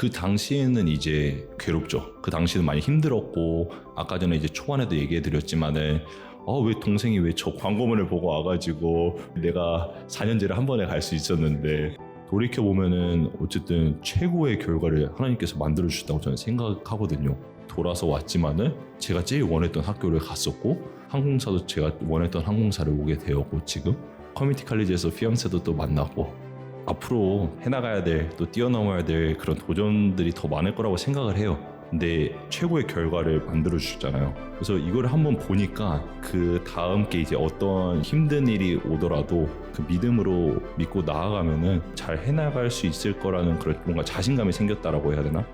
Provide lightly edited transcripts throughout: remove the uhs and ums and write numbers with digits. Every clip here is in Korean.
그 당시에는 이제 괴롭죠. 그 당시에는 많이 힘들었고, 아까 전에 이제 초반에도 얘기해드렸지만은 왜 동생이 왜 저 광고문을 보고 와가지고 내가 4년제를 한 번에 갈 수 있었는데, 돌이켜보면은 어쨌든 최고의 결과를 하나님께서 만들어주셨다고 저는 생각하거든요. 돌아서 왔지만은 제가 제일 원했던 학교를 갔었고, 항공사도 제가 원했던 항공사를 오게 되었고, 지금 커뮤니티 칼리지에서 피앙세도 또 만났고, 앞으로 해나가야 될, 또 뛰어넘어야 될 그런 도전들이 더 많을 거라고 생각을 해요. 근데 최고의 결과를 만들어 주셨잖아요. 그래서 이걸 한번 보니까 그 다음 게 이제 어떤 힘든 일이 오더라도 그 믿음으로 믿고 나아가면은 잘 해나갈 수 있을 거라는 그런 뭔가 자신감이 생겼다라고 해야 되나?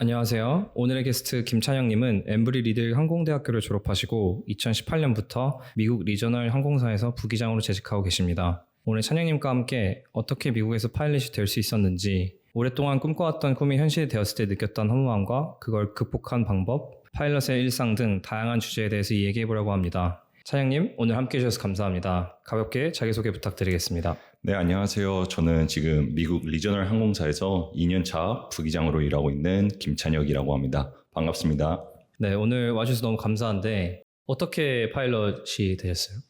안녕하세요. 오늘의 게스트 김찬영님은 엠브리 리드 항공대학교를 졸업하시고 2018년부터 미국 리저널 항공사에서 부기장으로 재직하고 계십니다. 오늘 찬영님과 함께 어떻게 미국에서 파일럿이 될 수 있었는지, 오랫동안 꿈꿔왔던 꿈이 현실이 되었을 때 느꼈던 허무함과 그걸 극복한 방법, 파일럿의 일상 등 다양한 주제에 대해서 이야기해보려고 합니다. 찬영님, 오늘 함께해 주셔서 감사합니다. 가볍게 자기소개 부탁드리겠습니다. 네, 안녕하세요. 저는 지금 미국 리저널 항공사에서 2년차 부기장으로 일하고 있는 김찬혁이라고 합니다. 반갑습니다. 네, 오늘 와주셔서 너무 감사한데 어떻게 파일럿이 되셨어요?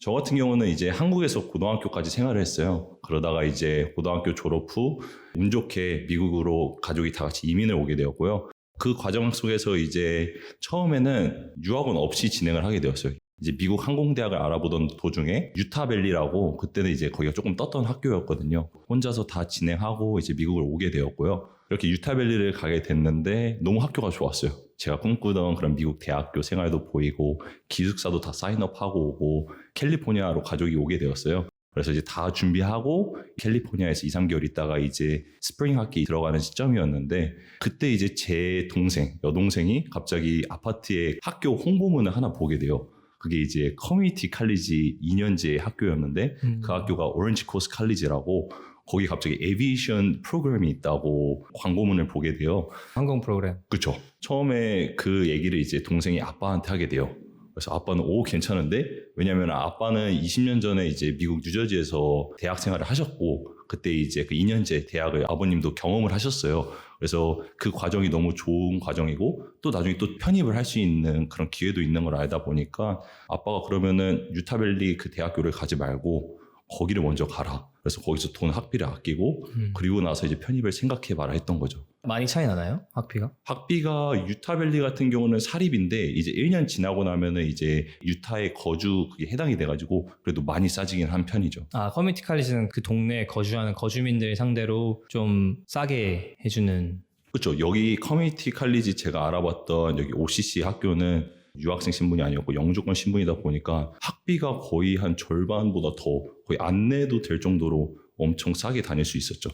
저 같은 경우는 이제 한국에서 고등학교까지 생활을 했어요. 그러다가 이제 고등학교 졸업 후 운 좋게 미국으로 가족이 다 같이 이민을 오게 되었고요. 그 과정 속에서 이제 처음에는 유학원 없이 진행을 하게 되었어요. 이제 미국 항공대학을 알아보던 도중에 유타밸리라고, 그때는 이제 거기가 조금 떴던 학교였거든요. 혼자서 다 진행하고 이제 미국을 오게 되었고요. 이렇게 유타밸리를 가게 됐는데 너무 학교가 좋았어요. 제가 꿈꾸던 그런 미국 대학교 생활도 보이고, 기숙사도 다 사인업하고 오고, 캘리포니아로 가족이 오게 되었어요. 그래서 이제 다 준비하고 캘리포니아에서 2, 3개월 있다가 이제 스프링 학기 들어가는 시점이었는데, 그때 이제 제 동생, 여동생이 갑자기 아파트에 학교 홍보문을 하나 보게 돼요. 그게 이제 커뮤니티 칼리지 2년제 학교였는데 그 학교가 오렌지 코스 칼리지라고, 거기 갑자기 에비에이션 프로그램이 있다고 광고문을 보게 돼요. 항공 프로그램. 그렇죠. 처음에 그 얘기를 이제 동생이 아빠한테 하게 돼요. 그래서 아빠는 괜찮은데? 왜냐면 아빠는 20년 전에 이제 미국 뉴저지에서 대학 생활을 하셨고, 그때 이제 그 2년제 대학을 아버님도 경험을 하셨어요. 그래서 그 과정이 너무 좋은 과정이고, 또 나중에 또 편입을 할 수 있는 그런 기회도 있는 걸 알다 보니까 아빠가 그러면은 유타밸리 그 대학교를 가지 말고 거기를 먼저 가라. 그래서 거기서 돈 학비를 아끼고 그리고 나서 이제 편입을 생각해봐라 했던 거죠. 많이 차이 나나요? 학비가? 학비가 유타밸리 같은 경우는 사립인데 이제 1년 지나고 나면은 이제 유타의 거주 그게 해당이 돼가지고 그래도 많이 싸지긴 한 편이죠. 아, 커뮤니티 칼리지는 그 동네에 거주하는 거주민들 상대로 좀 싸게 해주는. 그렇죠. 여기 커뮤니티 칼리지 제가 알아봤던 여기 OCC 학교는 유학생 신분이 아니었고 영주권 신분이다 보니까 학비가 거의 한 절반보다 더, 거의 안 내도 될 정도로 엄청 싸게 다닐 수 있었죠.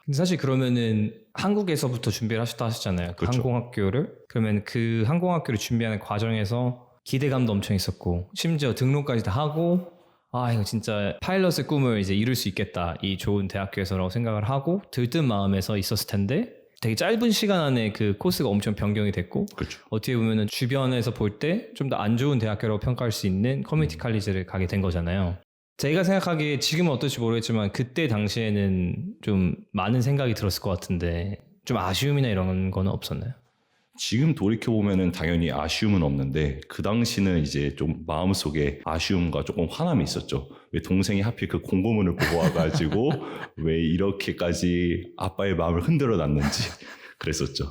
근데 사실 그러면은 한국에서부터 준비를 하셨다 하셨잖아요. 그 그렇죠. 항공학교를. 그러면 그 항공학교를 준비하는 과정에서 기대감도 엄청 있었고, 심지어 등록까지 다 하고, 아, 이거 진짜 파일럿의 꿈을 이제 이룰 수 있겠다, 이 좋은 대학교에서라고 생각을 하고 들뜬 마음에서 있었을 텐데, 되게 짧은 시간 안에 그 코스가 엄청 변경이 됐고, 그렇죠. 어떻게 보면은 주변에서 볼 때 좀 더 안 좋은 대학교라고 평가할 수 있는 커뮤니티 칼리지를 가게 된 거잖아요. 제가 생각하기에 지금은 어떨지 모르겠지만 그때 당시에는 좀 많은 생각이 들었을 것 같은데, 좀 아쉬움이나 이런 건 없었나요? 지금 돌이켜보면은 당연히 아쉬움은 없는데, 그 당시는 이제 좀 마음속에 아쉬움과 조금 화남이 있었죠. 왜 동생이 하필 그 공고문을 보고 와가지고 왜 이렇게까지 아빠의 마음을 흔들어 놨는지 그랬었죠.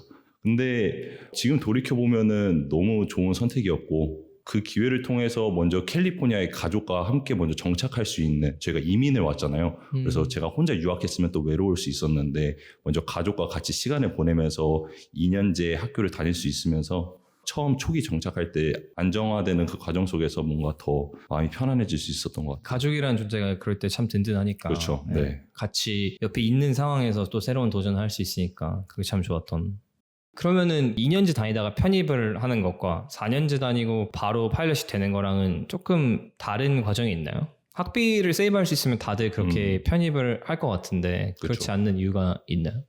근데 지금 돌이켜보면은 너무 좋은 선택이었고, 그 기회를 통해서 먼저 캘리포니아의 가족과 함께 먼저 정착할 수 있는, 제가 이민을 왔잖아요. 그래서 제가 혼자 유학했으면 또 외로울 수 있었는데 먼저 가족과 같이 시간을 보내면서 2년제 학교를 다닐 수 있으면서 처음 초기 정착할 때 안정화되는 그 과정 속에서 뭔가 더 마음이 편안해질 수 있었던 것 같아요. 가족이라는 존재가 그럴 때 참 든든하니까. 그렇죠. 네. 같이 옆에 있는 상황에서 또 새로운 도전을 할 수 있으니까 그게 참 좋았던. 그러면은 2년제 다니다가 편입을 하는 것과 4년제 다니고 바로 파일럿이 되는 거랑은 조금 다른 과정이 있나요? 학비를 세이브할 수 있으면 다들 그렇게 편입을 할 것 같은데 그렇지 그렇죠. 않는 이유가 있나요?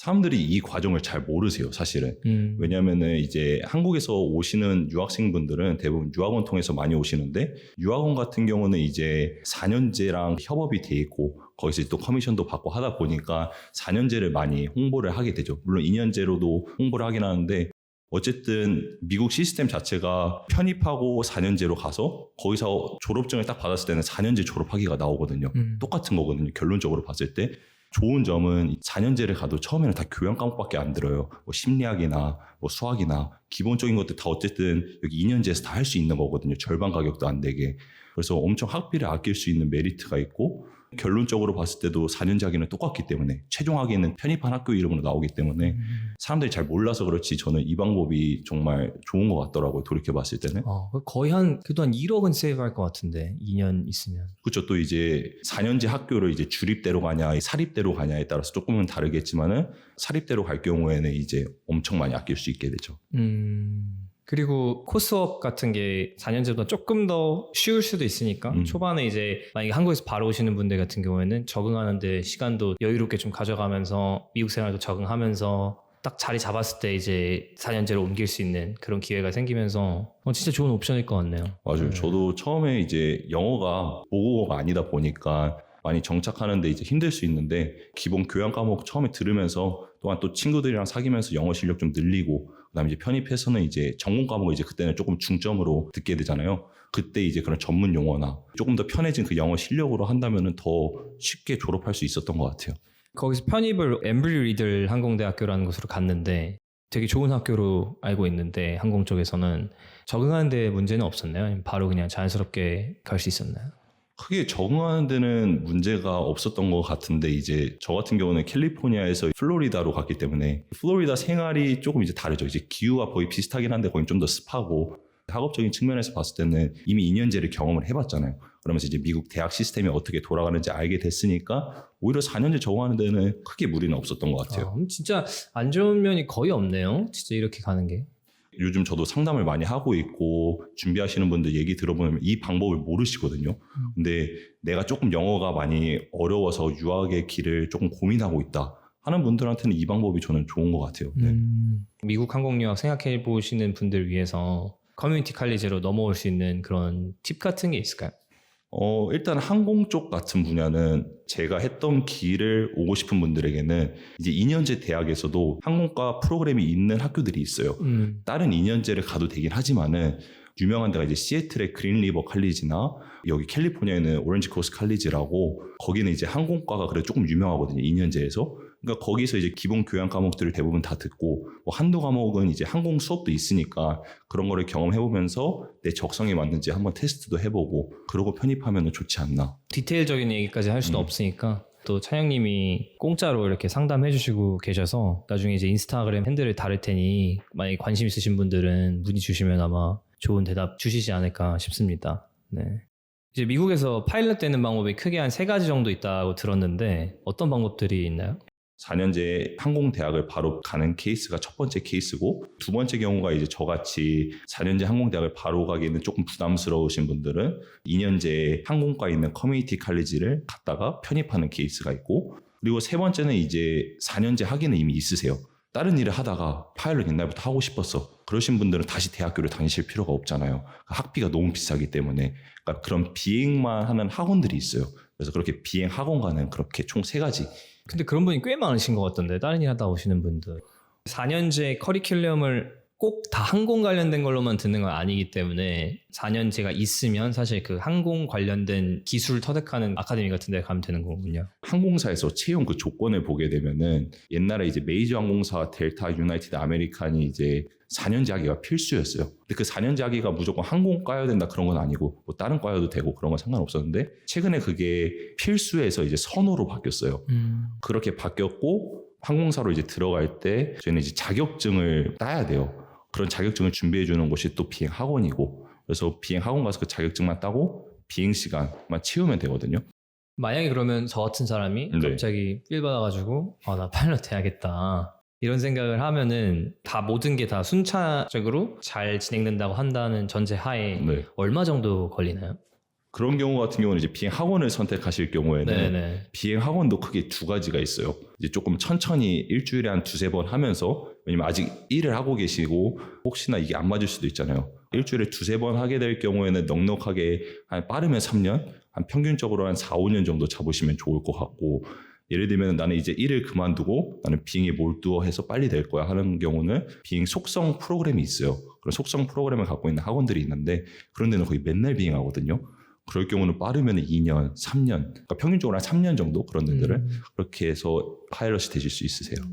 사람들이 이 과정을 잘 모르세요, 사실은. 왜냐면은 이제 한국에서 오시는 유학생분들은 대부분 유학원 통해서 많이 오시는데, 유학원 같은 경우는 이제 4년제랑 협업이 돼 있고 거기서 또 커미션도 받고 하다 보니까 4년제를 많이 홍보를 하게 되죠. 물론 2년제로도 홍보를 하긴 하는데, 어쨌든 미국 시스템 자체가 편입하고 4년제로 가서 거기서 졸업증을 딱 받았을 때는 4년제 졸업하기가 나오거든요. 똑같은 거거든요, 결론적으로 봤을 때. 좋은 점은 4년제를 가도 처음에는 다 교양 과목밖에 안 들어요. 뭐 심리학이나 뭐 수학이나 기본적인 것들 다 어쨌든 여기 2년제에서 다 할 수 있는 거거든요. 절반 가격도 안 되게. 그래서 엄청 학비를 아낄 수 있는 메리트가 있고, 결론적으로 봤을 때도 4년제 학위는 똑같기 때문에, 최종 학위는 편입한 학교 이름으로 나오기 때문에 사람들이 잘 몰라서 그렇지 저는 이 방법이 정말 좋은 것 같더라고요, 돌이켜봤을 때는. 거의 그래도 한 1억은 세이브할 것 같은데 2년 있으면. 그렇죠. 또 이제 4년제 학교를 이제 주립대로 가냐 사립대로 가냐에 따라서 조금은 다르겠지만은, 사립대로 갈 경우에는 이제 엄청 많이 아낄 수 있게 되죠. 그리고 코스웍 같은 게 4년제보다 조금 더 쉬울 수도 있으니까 초반에 이제 만약에 한국에서 바로 오시는 분들 같은 경우에는 적응하는데 시간도 여유롭게 좀 가져가면서 미국 생활도 적응하면서 딱 자리 잡았을 때 이제 4년제로 옮길 수 있는 그런 기회가 생기면서 진짜 좋은 옵션일 것 같네요. 맞아요. 저도 처음에 이제 영어가 모국어가 아니다 보니까 많이 정착하는데 이제 힘들 수 있는데, 기본 교양 과목 처음에 들으면서 또한 또 친구들이랑 사귀면서 영어 실력 좀 늘리고, 그다음에 이제 편입해서는 이제 전공 과목을 이제 그때는 조금 중점으로 듣게 되잖아요. 그때 이제 그런 전문 용어나 조금 더 편해진 그 영어 실력으로 한다면은 더 쉽게 졸업할 수 있었던 것 같아요. 거기서 편입을 엠브리 리들 항공대학교라는 곳으로 갔는데 되게 좋은 학교로 알고 있는데, 항공 쪽에서는 적응하는 데 문제는 없었나요? 아니면 바로 그냥 자연스럽게 갈 수 있었나요? 크게 적응하는 데는 문제가 없었던 것 같은데, 이제 저 같은 경우는 캘리포니아에서 플로리다로 갔기 때문에 플로리다 생활이 조금 이제 다르죠. 이제 기후가 거의 비슷하긴 한데 거긴 좀 더 습하고, 학업적인 측면에서 봤을 때는 이미 2년제를 경험을 해봤잖아요. 그러면서 이제 미국 대학 시스템이 어떻게 돌아가는지 알게 됐으니까 오히려 4년제 적응하는 데는 크게 무리는 없었던 것 같아요. 진짜 안 좋은 면이 거의 없네요. 진짜 이렇게 가는 게. 요즘 저도 상담을 많이 하고 있고 준비하시는 분들 얘기 들어보면 이 방법을 모르시거든요. 근데 내가 조금 영어가 많이 어려워서 유학의 길을 조금 고민하고 있다 하는 분들한테는 이 방법이 저는 좋은 것 같아요. 네. 미국 항공유학 생각해 보시는 분들 위해서 커뮤니티 칼리지로 넘어올 수 있는 그런 팁 같은 게 있을까요? 일단 항공 쪽 같은 분야는 제가 했던 길을 오고 싶은 분들에게는 이제 2년제 대학에서도 항공과 프로그램이 있는 학교들이 있어요. 다른 2년제를 가도 되긴 하지만은 유명한 데가 이제 시애틀의 그린리버 칼리지나 여기 캘리포니아에는 오렌지 코스트 칼리지라고, 거기는 이제 항공과가 그래도 조금 유명하거든요, 2년제에서. 그러니까 거기서 이제 기본 교양 과목들을 대부분 다 듣고, 뭐 한두 과목은 이제 항공 수업도 있으니까 그런 거를 경험해보면서 내 적성에 맞는지 한번 테스트도 해보고, 그러고 편입하면 좋지 않나. 디테일적인 얘기까지 할 수는 없으니까 또 차영님이 공짜로 이렇게 상담해 주시고 계셔서 나중에 이제 인스타그램 핸들을 다를 테니 만약에 관심 있으신 분들은 문의 주시면 아마 좋은 대답 주시지 않을까 싶습니다. 네. 이제 미국에서 파일럿 되는 방법이 크게 한 3가지 정도 있다고 들었는데 어떤 방법들이 있나요? 4년제 항공대학을 바로 가는 케이스가 첫 번째 케이스고, 두 번째 경우가 이제 저같이 4년제 항공대학을 바로 가기에는 조금 부담스러우신 분들은 2년제 항공과에 있는 커뮤니티 칼리지를 갔다가 편입하는 케이스가 있고, 그리고 세 번째는 이제 4년제 학위는 이미 있으세요. 다른 일을 하다가 파일럿 옛날부터 하고 싶었어. 그러신 분들은 다시 대학교를 다니실 필요가 없잖아요. 학비가 너무 비싸기 때문에. 그러니까 그런 비행만 하는 학원들이 있어요. 그래서 그렇게 비행 학원과는 그렇게 총 3가지. 근데 그런 분이 꽤 많으신 것 같던데, 다른 일 하다 오시는 분들. 4년제 커리큘럼을 꼭 다 항공 관련된 걸로만 듣는 건 아니기 때문에 4년제가 있으면 사실 그 항공 관련된 기술 터득하는 아카데미 같은 데 가면 되는 거군요. 항공사에서 채용 그 조건을 보게 되면은, 옛날에 이제 메이저 항공사 델타, 유나이티드, 아메리칸이 이제 4년제 학위가 필수였어요. 근데 그 4년제 학위가 무조건 항공과여야 된다 그런 건 아니고, 뭐 다른 과여도 되고 그런 건 상관없었는데, 최근에 그게 필수에서 이제 선호로 바뀌었어요. 그렇게 바뀌었고, 항공사로 이제 들어갈 때 저희는 이제 자격증을 따야 돼요. 그런 자격증을 준비해 주는 곳이 또 비행 학원이고, 그래서 비행 학원 가서 그 자격증만 따고 비행 시간만 채우면 되거든요. 만약에 그러면 저 같은 사람이 갑자기 필 받아가지고 나 파일럿 해야겠다 이런 생각을 하면은 다 모든 게 다 순차적으로 잘 진행된다고 한다는 전제 하에 얼마 정도 걸리나요? 그런 경우 같은 경우는 이제 비행 학원을 선택하실 경우에는 네네. 비행 학원도 크게 두 가지가 있어요. 이제 조금 천천히 일주일에 한 두세 번 하면서, 왜냐면 아직 일을 하고 계시고 혹시나 이게 안 맞을 수도 있잖아요. 일주일에 두세 번 하게 될 경우에는 넉넉하게 한 빠르면 3년, 한 평균적으로 한 4, 5년 정도 잡으시면 좋을 것 같고, 예를 들면 나는 이제 일을 그만두고 나는 비행에 몰두해서 빨리 될 거야 하는 경우는 비행 속성 프로그램이 있어요. 그런 속성 프로그램을 갖고 있는 학원들이 있는데 그런 데는 거의 맨날 비행하거든요. 그럴 경우는 빠르면 2년, 3년, 그러니까 평균적으로 한 3년 정도 그런 데들은 그렇게 해서 파일럿이 되실 수 있으세요.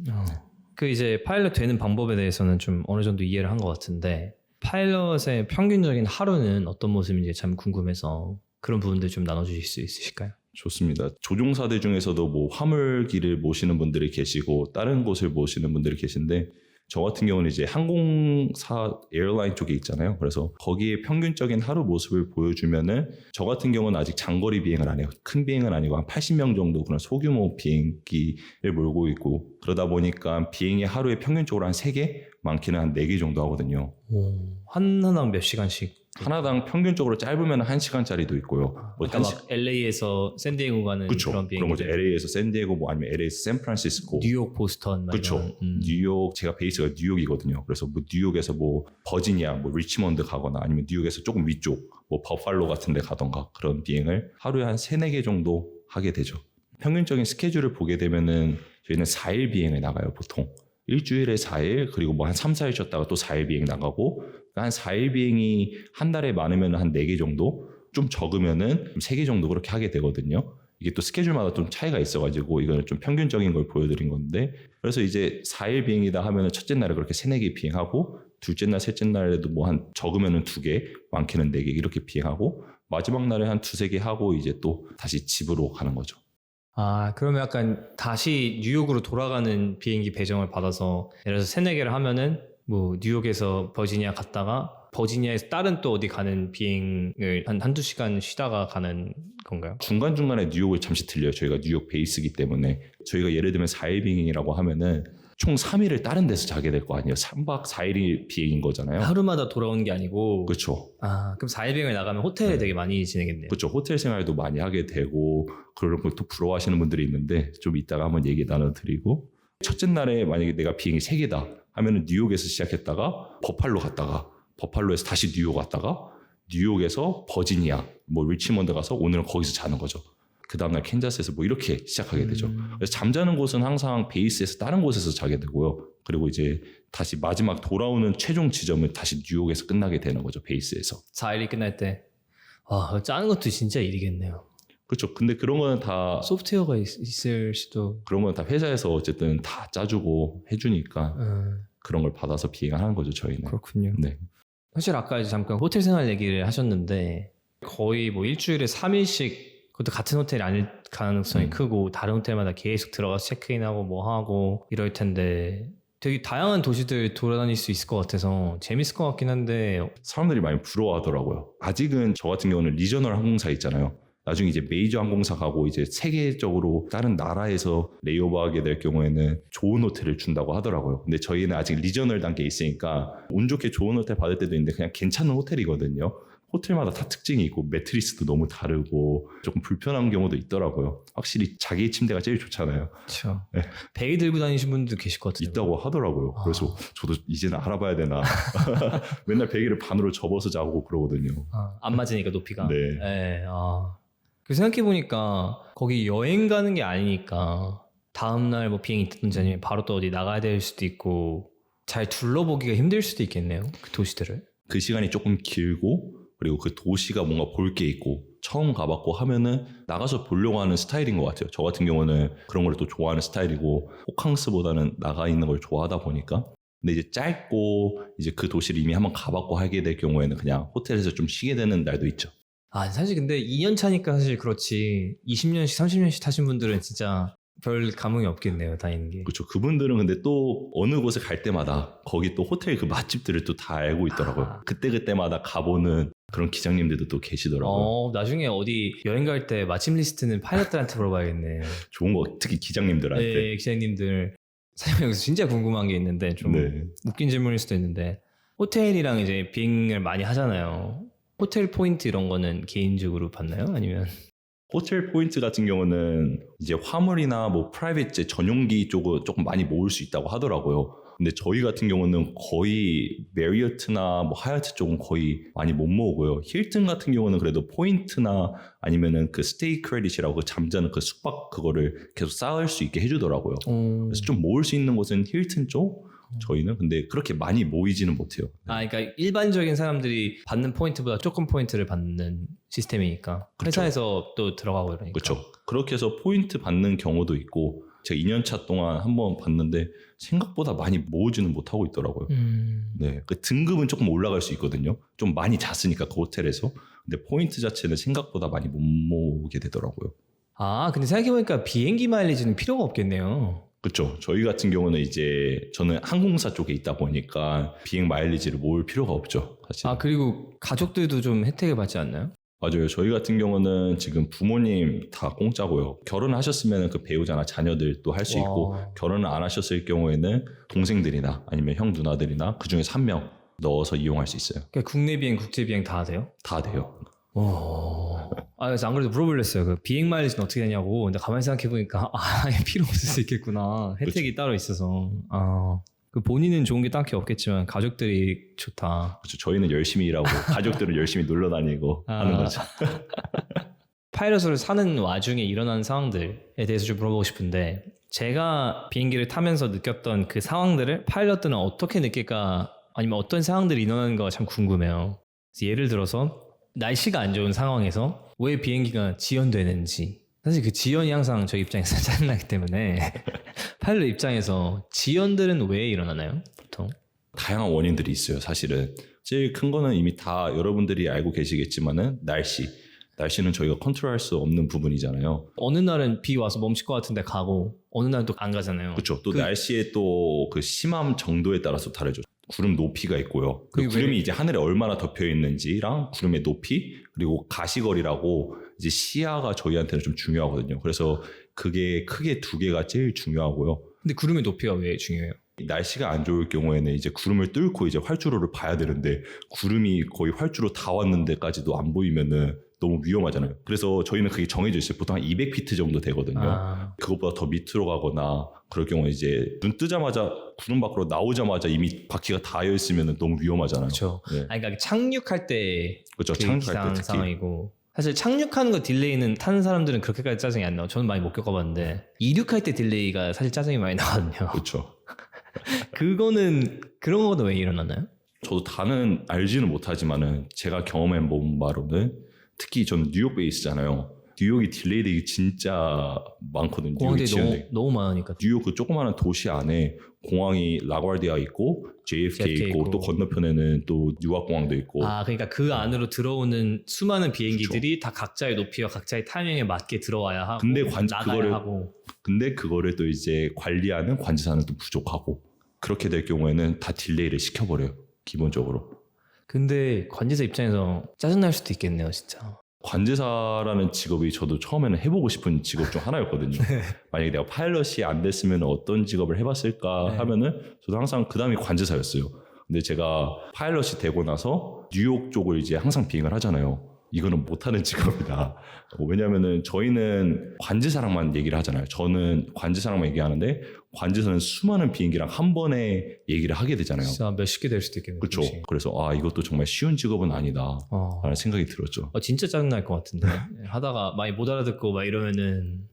그 이제 파일럿 되는 방법에 대해서는 좀 어느 정도 이해를 한 것 같은데 파일럿의 평균적인 하루는 어떤 모습인지 참 궁금해서 그런 부분들 좀 나눠주실 수 있으실까요? 좋습니다. 조종사들 중에서도 뭐 화물기를 모시는 분들이 계시고 다른 곳을 모시는 분들이 계신데 저 같은 경우는 이제 항공사 에어라인 쪽에 있잖아요. 그래서 거기에 평균적인 하루 모습을 보여주면은 저 같은 경우는 아직 장거리 비행을 안 해요. 큰 비행은 아니고 한 80명 정도 그런 소규모 비행기를 몰고 있고 그러다 보니까 비행이 하루에 평균적으로 한 3개, 많게는 한 4개 정도 하거든요. 하나당 몇 시간씩? 하나당 평균적으로 짧으면 1시간짜리도 있고요. 뭐 그러니까 막 LA에서 샌디에고 가는 그쵸. 그런 비행기 그런 거죠. LA에서 샌디에고 뭐 아니면 LA에서 샌프란시스코. 뉴욕, 보스턴 그렇죠. 뉴욕 제가 베이스가 뉴욕이거든요. 그래서 뭐 뉴욕에서 뭐 버지니아, 뭐 리치먼드 가거나 아니면 뉴욕에서 조금 위쪽 뭐 버팔로 같은 데 가던가 그런 비행을 하루에 한 3-4개 정도 하게 되죠. 평균적인 스케줄을 보게 되면은 저희는 4일 비행을 나가요, 보통. 일주일에 4일 그리고 뭐 한 3-4일 쉬었다가 또 4일 비행 나가고 한 4일 비행이 한 달에 많으면 한 4개 정도 좀 적으면은 3개 정도 그렇게 하게 되거든요. 이게 또 스케줄마다 좀 차이가 있어가지고 이거는 좀 평균적인 걸 보여드린 건데 그래서 이제 4일 비행이다 하면은 첫째 날에 그렇게 3-4개 비행하고 둘째 날, 셋째 날에도 뭐 한 적으면은 2개, 많게는 4개 이렇게 비행하고 마지막 날에 한 2-3개 하고 이제 또 다시 집으로 가는 거죠. 아, 그러면 약간 다시 뉴욕으로 돌아가는 비행기 배정을 받아서 예를 들어서 3-4개를 하면은 뭐 뉴욕에서 버지니아 갔다가 버지니아에서 다른 또 어디 가는 비행을 한두 시간 쉬다가 가는 건가요? 중간중간에 뉴욕을 잠시 들려요. 저희가 뉴욕 베이스이기 때문에 저희가 예를 들면 4일 비행이라고 하면은 총 3일을 다른 데서 자게 될 거 아니에요. 3박 4일이 비행인 거잖아요. 하루마다 돌아오는 게 아니고 그렇죠. 아, 그럼 4일 비행을 나가면 호텔에 되게 많이 지내겠네요. 그렇죠. 호텔 생활도 많이 하게 되고 그런 걸 또 부러워하시는 분들이 있는데 좀 이따가 한번 얘기 나눠드리고 첫째 날에 만약에 내가 비행이 3개다 하면은 뉴욕에서 시작했다가 버팔로 갔다가 버팔로에서 다시 뉴욕 갔다가 뉴욕에서 버지니아 뭐 리치먼드 가서 오늘은 거기서 자는 거죠. 그 다음날 캔자스에서 뭐 이렇게 시작하게 되죠. 그래서 잠자는 곳은 항상 베이스에서 다른 곳에서 자게 되고요. 그리고 이제 다시 마지막 돌아오는 최종 지점은 다시 뉴욕에서 끝나게 되는 거죠. 베이스에서. 4일이 끝날 때 와, 짜는 것도 진짜 일이겠네요. 그렇죠. 근데 그런 거는 다 소프트웨어가 있을 수도 그런 건 다 회사에서 어쨌든 다 짜주고 해주니까 그런 걸 받아서 비행하는 거죠. 저희는. 그렇군요. 네. 사실 아까 이제 잠깐 호텔 생활 얘기를 하셨는데 거의 뭐 일주일에 3일씩 그것도 같은 호텔이 아닐 가능성이 크고 다른 호텔마다 계속 들어가서 체크인하고 뭐 하고 이럴 텐데 되게 다양한 도시들 돌아다닐 수 있을 것 같아서 재밌을 것 같긴 한데 사람들이 많이 부러워하더라고요. 아직은 저 같은 경우는 리저널 항공사 있잖아요. 나중에 이제 메이저 항공사 가고 이제 세계적으로 다른 나라에서 레이오버하게 될 경우에는 좋은 호텔을 준다고 하더라고요. 근데 저희는 아직 리저널 단계에 있으니까 운 좋게 좋은 호텔 받을 때도 있는데 그냥 괜찮은 호텔이거든요. 호텔마다 다 특징이 있고 매트리스도 너무 다르고 조금 불편한 경우도 있더라고요. 확실히 자기 침대가 제일 좋잖아요. 그렇죠. 네. 베개 들고 다니신 분들도 계실 것 같아요. 있다고 하더라고요. 그래서 저도 이제는 알아봐야 되나. 맨날 베개를 반으로 접어서 자고 그러거든요. 안 맞으니까 높이가. 네. 네. 그 생각해보니까 거기 여행 가는 게 아니니까 다음날 뭐 비행이 있든지 아니면 바로 또 어디 나가야 될 수도 있고 잘 둘러보기가 힘들 수도 있겠네요. 그 도시들을. 그 시간이 조금 길고 그리고 그 도시가 뭔가 볼 게 있고 처음 가봤고 하면은 나가서 보려고 하는 스타일인 것 같아요. 저 같은 경우는 그런 걸 또 좋아하는 스타일이고 호캉스보다는 나가 있는 걸 좋아하다 보니까 근데 이제 짧고 이제 그 도시를 이미 한번 가봤고 하게 될 경우에는 그냥 호텔에서 좀 쉬게 되는 날도 있죠. 사실 근데 2년 차니까 사실 그렇지 20년씩 30년씩 타신 분들은 진짜 별 감흥이 없겠네요. 다니는 게. 그렇죠. 그분들은 근데 또 어느 곳에 갈 때마다 거기 또 호텔 그 맛집들을 또 다 알고 있더라고요. 그때그때마다 가보는 그런 기장님들도 또 계시더라고요. 나중에 어디 여행 갈 때 맛집 리스트는 파일럿들한테 물어봐야겠네. 좋은 거 특히 기장님들한테. 네, 기자님들. 사실 여기서 진짜 궁금한 게 있는데 좀 네. 웃긴 질문일 수도 있는데 호텔이랑 이제 비행을 많이 하잖아요. 호텔 포인트 이런 거는 개인적으로 받나요? 아니면 호텔 포인트 같은 경우는 이제 화물이나 뭐 프라이빗 제 전용기 쪽을 조금 많이 모을 수 있다고 하더라고요. 근데 저희 같은 경우는 거의 메리어트나 뭐 하얏트 쪽은 거의 많이 못 모으고요. 힐튼 같은 경우는 그래도 포인트나 아니면은 그 스테이 크레딧이라고 그 잠자는 그 숙박 그거를 계속 쌓을 수 있게 해주더라고요. 그래서 좀 모을 수 있는 곳은 힐튼 쪽 저희는 근데 그렇게 많이 모이지는 못해요. 아, 그러니까 일반적인 사람들이 받는 포인트보다 조금 포인트를 받는 시스템이니까 그쵸. 회사에서 또 들어가고 이러니까. 그렇죠. 그렇게 해서 포인트 받는 경우도 있고 제가 2년차 동안 한번 봤는데 생각보다 많이 모으지는 못하고 있더라고요. 네, 그 등급은 조금 올라갈 수 있거든요. 좀 많이 잤으니까 그 호텔에서. 근데 포인트 자체는 생각보다 많이 못 모으게 되더라고요. 아, 근데 생각해보니까 비행기 마일리지는 필요가 없겠네요. 그렇죠. 저희 같은 경우는 이제 저는 항공사 쪽에 있다 보니까 비행 마일리지를 모을 필요가 없죠. 사실. 아, 그리고 가족들도 좀 혜택을 받지 않나요? 맞아요. 저희 같은 경우는 지금 부모님 다 공짜고요. 결혼하셨으면 그 배우자나 자녀들도 할 수 있고 와. 결혼을 안 하셨을 경우에는 동생들이나 아니면 형 누나들이나 그중에서 한 명 넣어서 이용할 수 있어요. 그러니까 국내 비행, 국제 비행 다 돼요? 다 돼요. 와. 아, 그래서 안 그래도 물어보려 했어요. 그 비행 마일리지는 어떻게 되냐고. 근데 가만히 생각해보니까, 필요 없을 수 있겠구나. 혜택이 따로 있어서. 아. 그 본인은 좋은 게 딱히 없겠지만, 가족들이 좋다. 그렇죠. 저희는 열심히 일하고 가족들은 열심히 놀러 다니고 하는 거죠. 파일럿을 사는 와중에 일어난 상황들에 대해서 좀 물어보고 싶은데, 제가 비행기를 타면서 느꼈던 그 상황들을 파일럿들은 어떻게 느낄까, 아니면 어떤 상황들이 일어나는가 참 궁금해요. 그래서 예를 들어서, 날씨가 안 좋은 상황에서 왜 비행기가 지연되는지. 사실 그 지연이 항상 저 입장에서 짜증나기 때문에 파일럿 입장에서 지연들은 왜 일어나나요? 보통? 다양한 원인들이 있어요. 사실은 제일 큰 거는 이미 다 여러분들이 알고 계시겠지만은 날씨는 저희가 컨트롤할 수 없는 부분이잖아요. 어느 날은 비 와서 멈출 것 같은데 가고 어느 날은 또 안 가잖아요. 그렇죠. 또 날씨의 또 그 심함 정도에 따라서 다르죠. 구름 높이가 있고요. 그 구름이 이제 하늘에 얼마나 덮여 있는지랑 구름의 높이 그리고 가시거리라고 이제 시야가 저희한테는 좀 중요하거든요. 그래서 그게 크게 두 개가 제일 중요하고요. 근데 구름의 높이가 왜 중요해요? 날씨가 안 좋을 경우에는 이제 구름을 뚫고 이제 활주로를 봐야 되는데 구름이 거의 활주로 다 왔는데까지도 안 보이면은 너무 위험하잖아요. 그래서 저희는 그게 정해져 있어요. 보통 한 200피트 정도 되거든요. 그것보다 더 밑으로 가거나 그럴 경우에 이제 눈 뜨자마자 구름 밖으로 나오자마자 이미 바퀴가 닿여 있으면 너무 위험하잖아요. 그렇죠. 네. 그러니까 착륙할 때 그렇죠. 그 착륙할 기상 때 특히. 상황이고 사실 착륙하는 거 딜레이는 타는 사람들은 그렇게까지 짜증이 안 나요. 저는 많이 못 겪어봤는데 이륙할 때 딜레이가 사실 짜증이 많이 나거든요. 그렇죠. 그거는 그런 거는 왜 일어나나요? 저도 다는 알지는 못하지만은 제가 경험해 본 바로는 특히 저는 뉴욕 베이스잖아요. 뉴욕이 딜레이 되기 진짜 많거든요. 공항들이 지연되기. 너무 많으니까. 뉴욕 그 조그마한 도시 안에 공항이 라과르디아 있고 JFK 있고 또 건너편에는 또 뉴욕공항도 있고. 아, 그러니까 그 안으로 들어오는 수많은 비행기들이 다 각자의 높이와 각자의 타이밍에 맞게 들어와야 하고 근데 나가야 하고. 근데 그거를 또 이제 관리하는 관제사는 또 부족하고 그렇게 될 경우에는 다 딜레이를 시켜버려요. 기본적으로. 근데 관제사 입장에서 짜증날 수도 있겠네요, 진짜. 관제사라는 직업이 저도 처음에는 해보고 싶은 직업 중 하나였거든요. 만약에 내가 파일럿이 안 됐으면 어떤 직업을 해봤을까 하면은 저도 항상 그 다음이 관제사였어요. 근데 제가 파일럿이 되고 나서 뉴욕 쪽을 이제 항상 비행을 하잖아요. 이거는 못하는 직업이다. 왜냐면은 저희는 관제사랑만 얘기를 하잖아요. 저는 관제사랑만 얘기하는데 관제사는 수많은 비행기랑 한 번에 얘기를 하게 되잖아요. 진짜 몇십 개 될 수도 있겠네요. 그렇죠. 그래서 이것도 정말 쉬운 직업은 아니다 라는 생각이 들었죠. 진짜 짜증날 것 같은데 하다가 많이 못 알아듣고 막 이러면은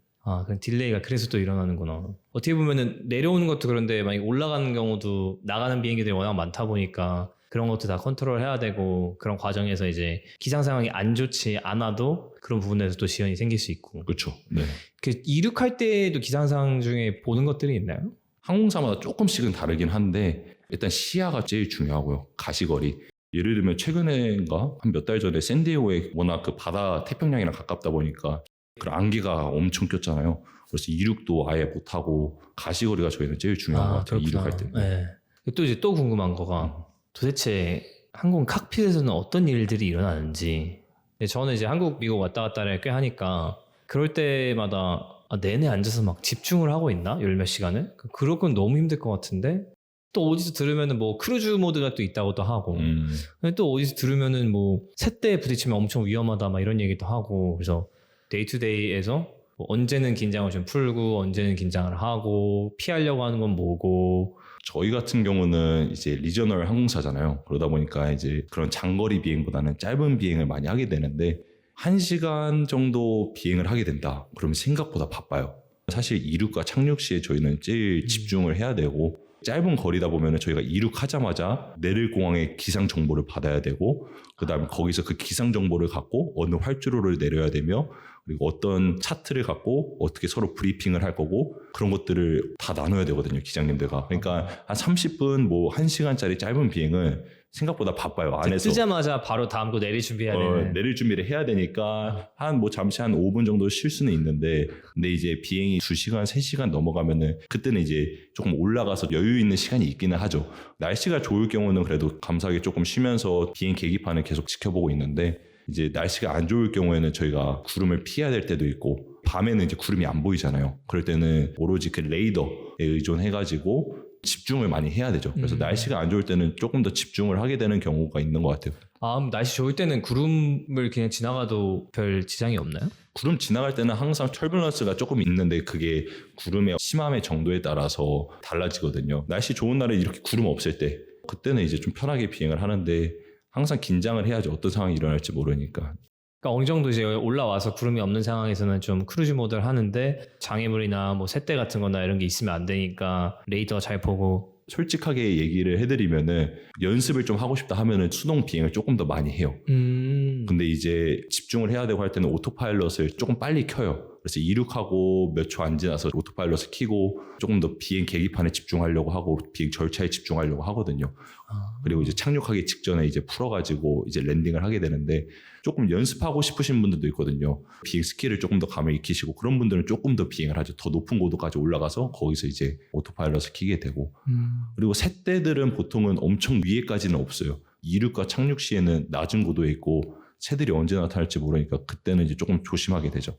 그냥 딜레이가 그래서 또 일어나는구나. 어떻게 보면은 내려오는 것도 그런데 만약 올라가는 경우도 나가는 비행기들이 워낙 많다 보니까 그런 것도 다 컨트롤 해야 되고 그런 과정에서 이제 기상 상황이 안 좋지 않아도 그런 부분에서 또 지연이 생길 수 있고. 그렇죠. 네. 그 이륙할 때도 기상 상황 중에 보는 것들이 있나요? 항공사마다 조금씩은 다르긴 한데 일단 시야가 제일 중요하고요. 가시거리. 예를 들면 최근에인가 한 몇 달 전에 샌디에고에 워낙 그 바다 태평양이랑 가깝다 보니까 그 안개가 엄청 꼈잖아요. 그래서 이륙도 아예 못하고 가시거리가 저희는 제일 중요한 것 같아요. 이륙할 때. 네. 또 이제 또 궁금한 거가 도대체 항공 칵핏에서는 어떤 일들이 일어나는지. 저는 이제 한국, 미국 왔다 갔다를 꽤 하니까 그럴 때마다 내내 앉아서 막 집중을 하고 있나? 열 몇 시간을? 그럴 건 너무 힘들 것 같은데 또 어디서 들으면은 뭐 크루즈 모드가 또 있다고도 하고 근데 또 어디서 들으면은 뭐 새떼에 부딪히면 엄청 위험하다 막 이런 얘기도 하고 그래서 데이투데이에서 뭐 언제는 긴장을 좀 풀고 언제는 긴장을 하고 피하려고 하는 건 뭐고 저희 같은 경우는 이제 리저널 항공사잖아요. 그러다 보니까 이제 그런 장거리 비행보다는 짧은 비행을 많이 하게 되는데 1시간 정도 비행을 하게 된다. 그러면 생각보다 바빠요. 사실 이륙과 착륙 시에 저희는 제일 집중을 해야 되고 짧은 거리다 보면 저희가 이륙하자마자 내릴 공항의 기상 정보를 받아야 되고 그다음에 거기서 그 기상 정보를 갖고 어느 활주로를 내려야 되며 그리고 어떤 차트를 갖고 어떻게 서로 브리핑을 할 거고 그런 것들을 다 나눠야 되거든요, 기장님들과. 그러니까 한 30분 뭐 1시간짜리 짧은 비행은 생각보다 바빠요. 안에서 뜨자마자 바로 다음 거 내릴 준비해야 되는 내릴 준비를 해야 되니까 한 뭐 잠시 한 5분 정도 쉴 수는 있는데 근데 이제 비행이 2시간, 3시간 넘어가면은 그때는 이제 조금 올라가서 여유 있는 시간이 있기는 하죠. 날씨가 좋을 경우는 그래도 감사하게 조금 쉬면서 비행 계기판을 계속 지켜보고 있는데 이제 날씨가 안 좋을 경우에는 저희가 구름을 피해야 될 때도 있고 밤에는 이제 구름이 안 보이잖아요. 그럴 때는 오로지 그 레이더에 의존해가지고 집중을 많이 해야 되죠. 그래서 날씨가 안 좋을 때는 조금 더 집중을 하게 되는 경우가 있는 것 같아요. 그럼 날씨 좋을 때는 구름을 그냥 지나가도 별 지장이 없나요? 구름 지나갈 때는 항상 터뷸런스가 조금 있는데 그게 구름의 심함의 정도에 따라서 달라지거든요. 날씨 좋은 날에 이렇게 구름 없을 때 그때는 이제 좀 편하게 비행을 하는데 항상 긴장을 해야죠. 어떤 상황이 일어날지 모르니까. 그러니까 어느 정도 이제 올라와서 구름이 없는 상황에서는 좀 크루즈 모드를 하는데 장애물이나 뭐 새떼 같은 거나 이런 게 있으면 안 되니까 레이더 잘 보고 솔직하게 얘기를 해드리면은 연습을 좀 하고 싶다 하면은 수동 비행을 조금 더 많이 해요. 근데 이제 집중을 해야 되고 할 때는 오토파일럿을 조금 빨리 켜요. 그래서 이륙하고 몇 초 안 지나서 오토파일럿을 켜고 조금 더 비행 계기판에 집중하려고 하고 비행 절차에 집중하려고 하거든요. 그리고 이제 착륙하기 직전에 이제 풀어가지고 이제 랜딩을 하게 되는데 조금 연습하고 싶으신 분들도 있거든요. 비행 스킬을 조금 더 감을 익히시고 그런 분들은 조금 더 비행을 하죠. 더 높은 고도까지 올라가서 거기서 이제 오토파일럿을 켜게 되고 그리고 새떼들은 보통은 엄청 위에까지는 없어요. 이륙과 착륙 시에는 낮은 고도에 있고 새들이 언제 나타날지 모르니까 그때는 이제 조금 조심하게 되죠.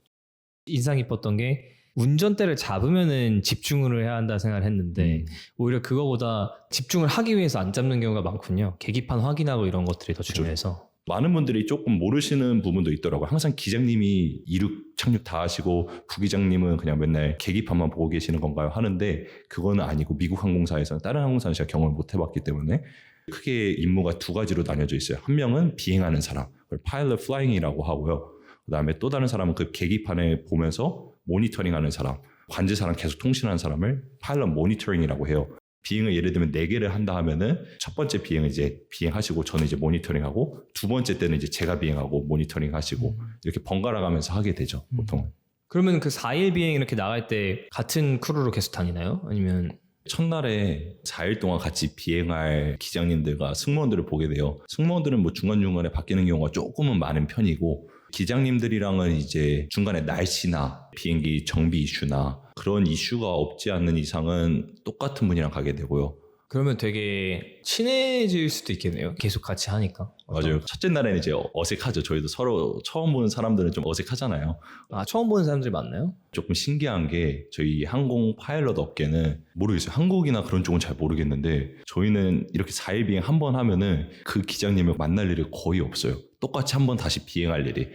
인상 깊었던 게 운전대를 잡으면은 집중을 해야 한다 생각을 했는데 오히려 그거보다 집중을 하기 위해서 안 잡는 경우가 많군요. 계기판 확인하고 이런 것들이 더 중요해서. 많은 분들이 조금 모르시는 부분도 있더라고요. 항상 기장님이 이륙 착륙 다 하시고 부기장님은 그냥 맨날 계기판만 보고 계시는 건가요? 하는데 그거는 아니고 미국 항공사에서는 다른 항공사는 제가 경험을 못 해봤기 때문에 크게 임무가 두 가지로 나뉘어져 있어요. 한 명은 비행하는 사람, 그걸 파일럿 플라잉이라고 하고요. 그 다음에 또 다른 사람은 그 계기판을 보면서 모니터링하는 사람, 관제사랑 계속 통신하는 사람을 파일럿 모니터링이라고 해요. 비행을 예를 들면 4개를 한다 하면은 첫 번째 비행을 이제 비행하시고 저는 이제 모니터링하고 두 번째 때는 이제 제가 비행하고 모니터링 하시고 이렇게 번갈아 가면서 하게 되죠, 보통은. 그러면 그 4일 비행 이렇게 나갈 때 같은 크루로 계속 다니나요? 아니면 첫날에 4일 동안 같이 비행할 기장님들과 승무원들을 보게 돼요. 승무원들은 뭐 중간중간에 바뀌는 경우가 조금은 많은 편이고 기장님들이랑은 이제 중간에 날씨나 비행기 정비 이슈나 그런 이슈가 없지 않는 이상은 똑같은 분이랑 가게 되고요. 그러면 되게 친해질 수도 있겠네요. 계속 같이 하니까. 맞아요. 첫째 날에는 이제 어색하죠. 저희도 서로 처음 보는 사람들은 좀 어색하잖아요. 처음 보는 사람들이 많나요? 조금 신기한 게 저희 항공 파일럿 업계는 모르겠어요. 한국이나 그런 쪽은 잘 모르겠는데 저희는 이렇게 4일 비행 한 번 하면은 그 기장님을 만날 일이 거의 없어요. 똑같이 한 번 다시 비행할 일이.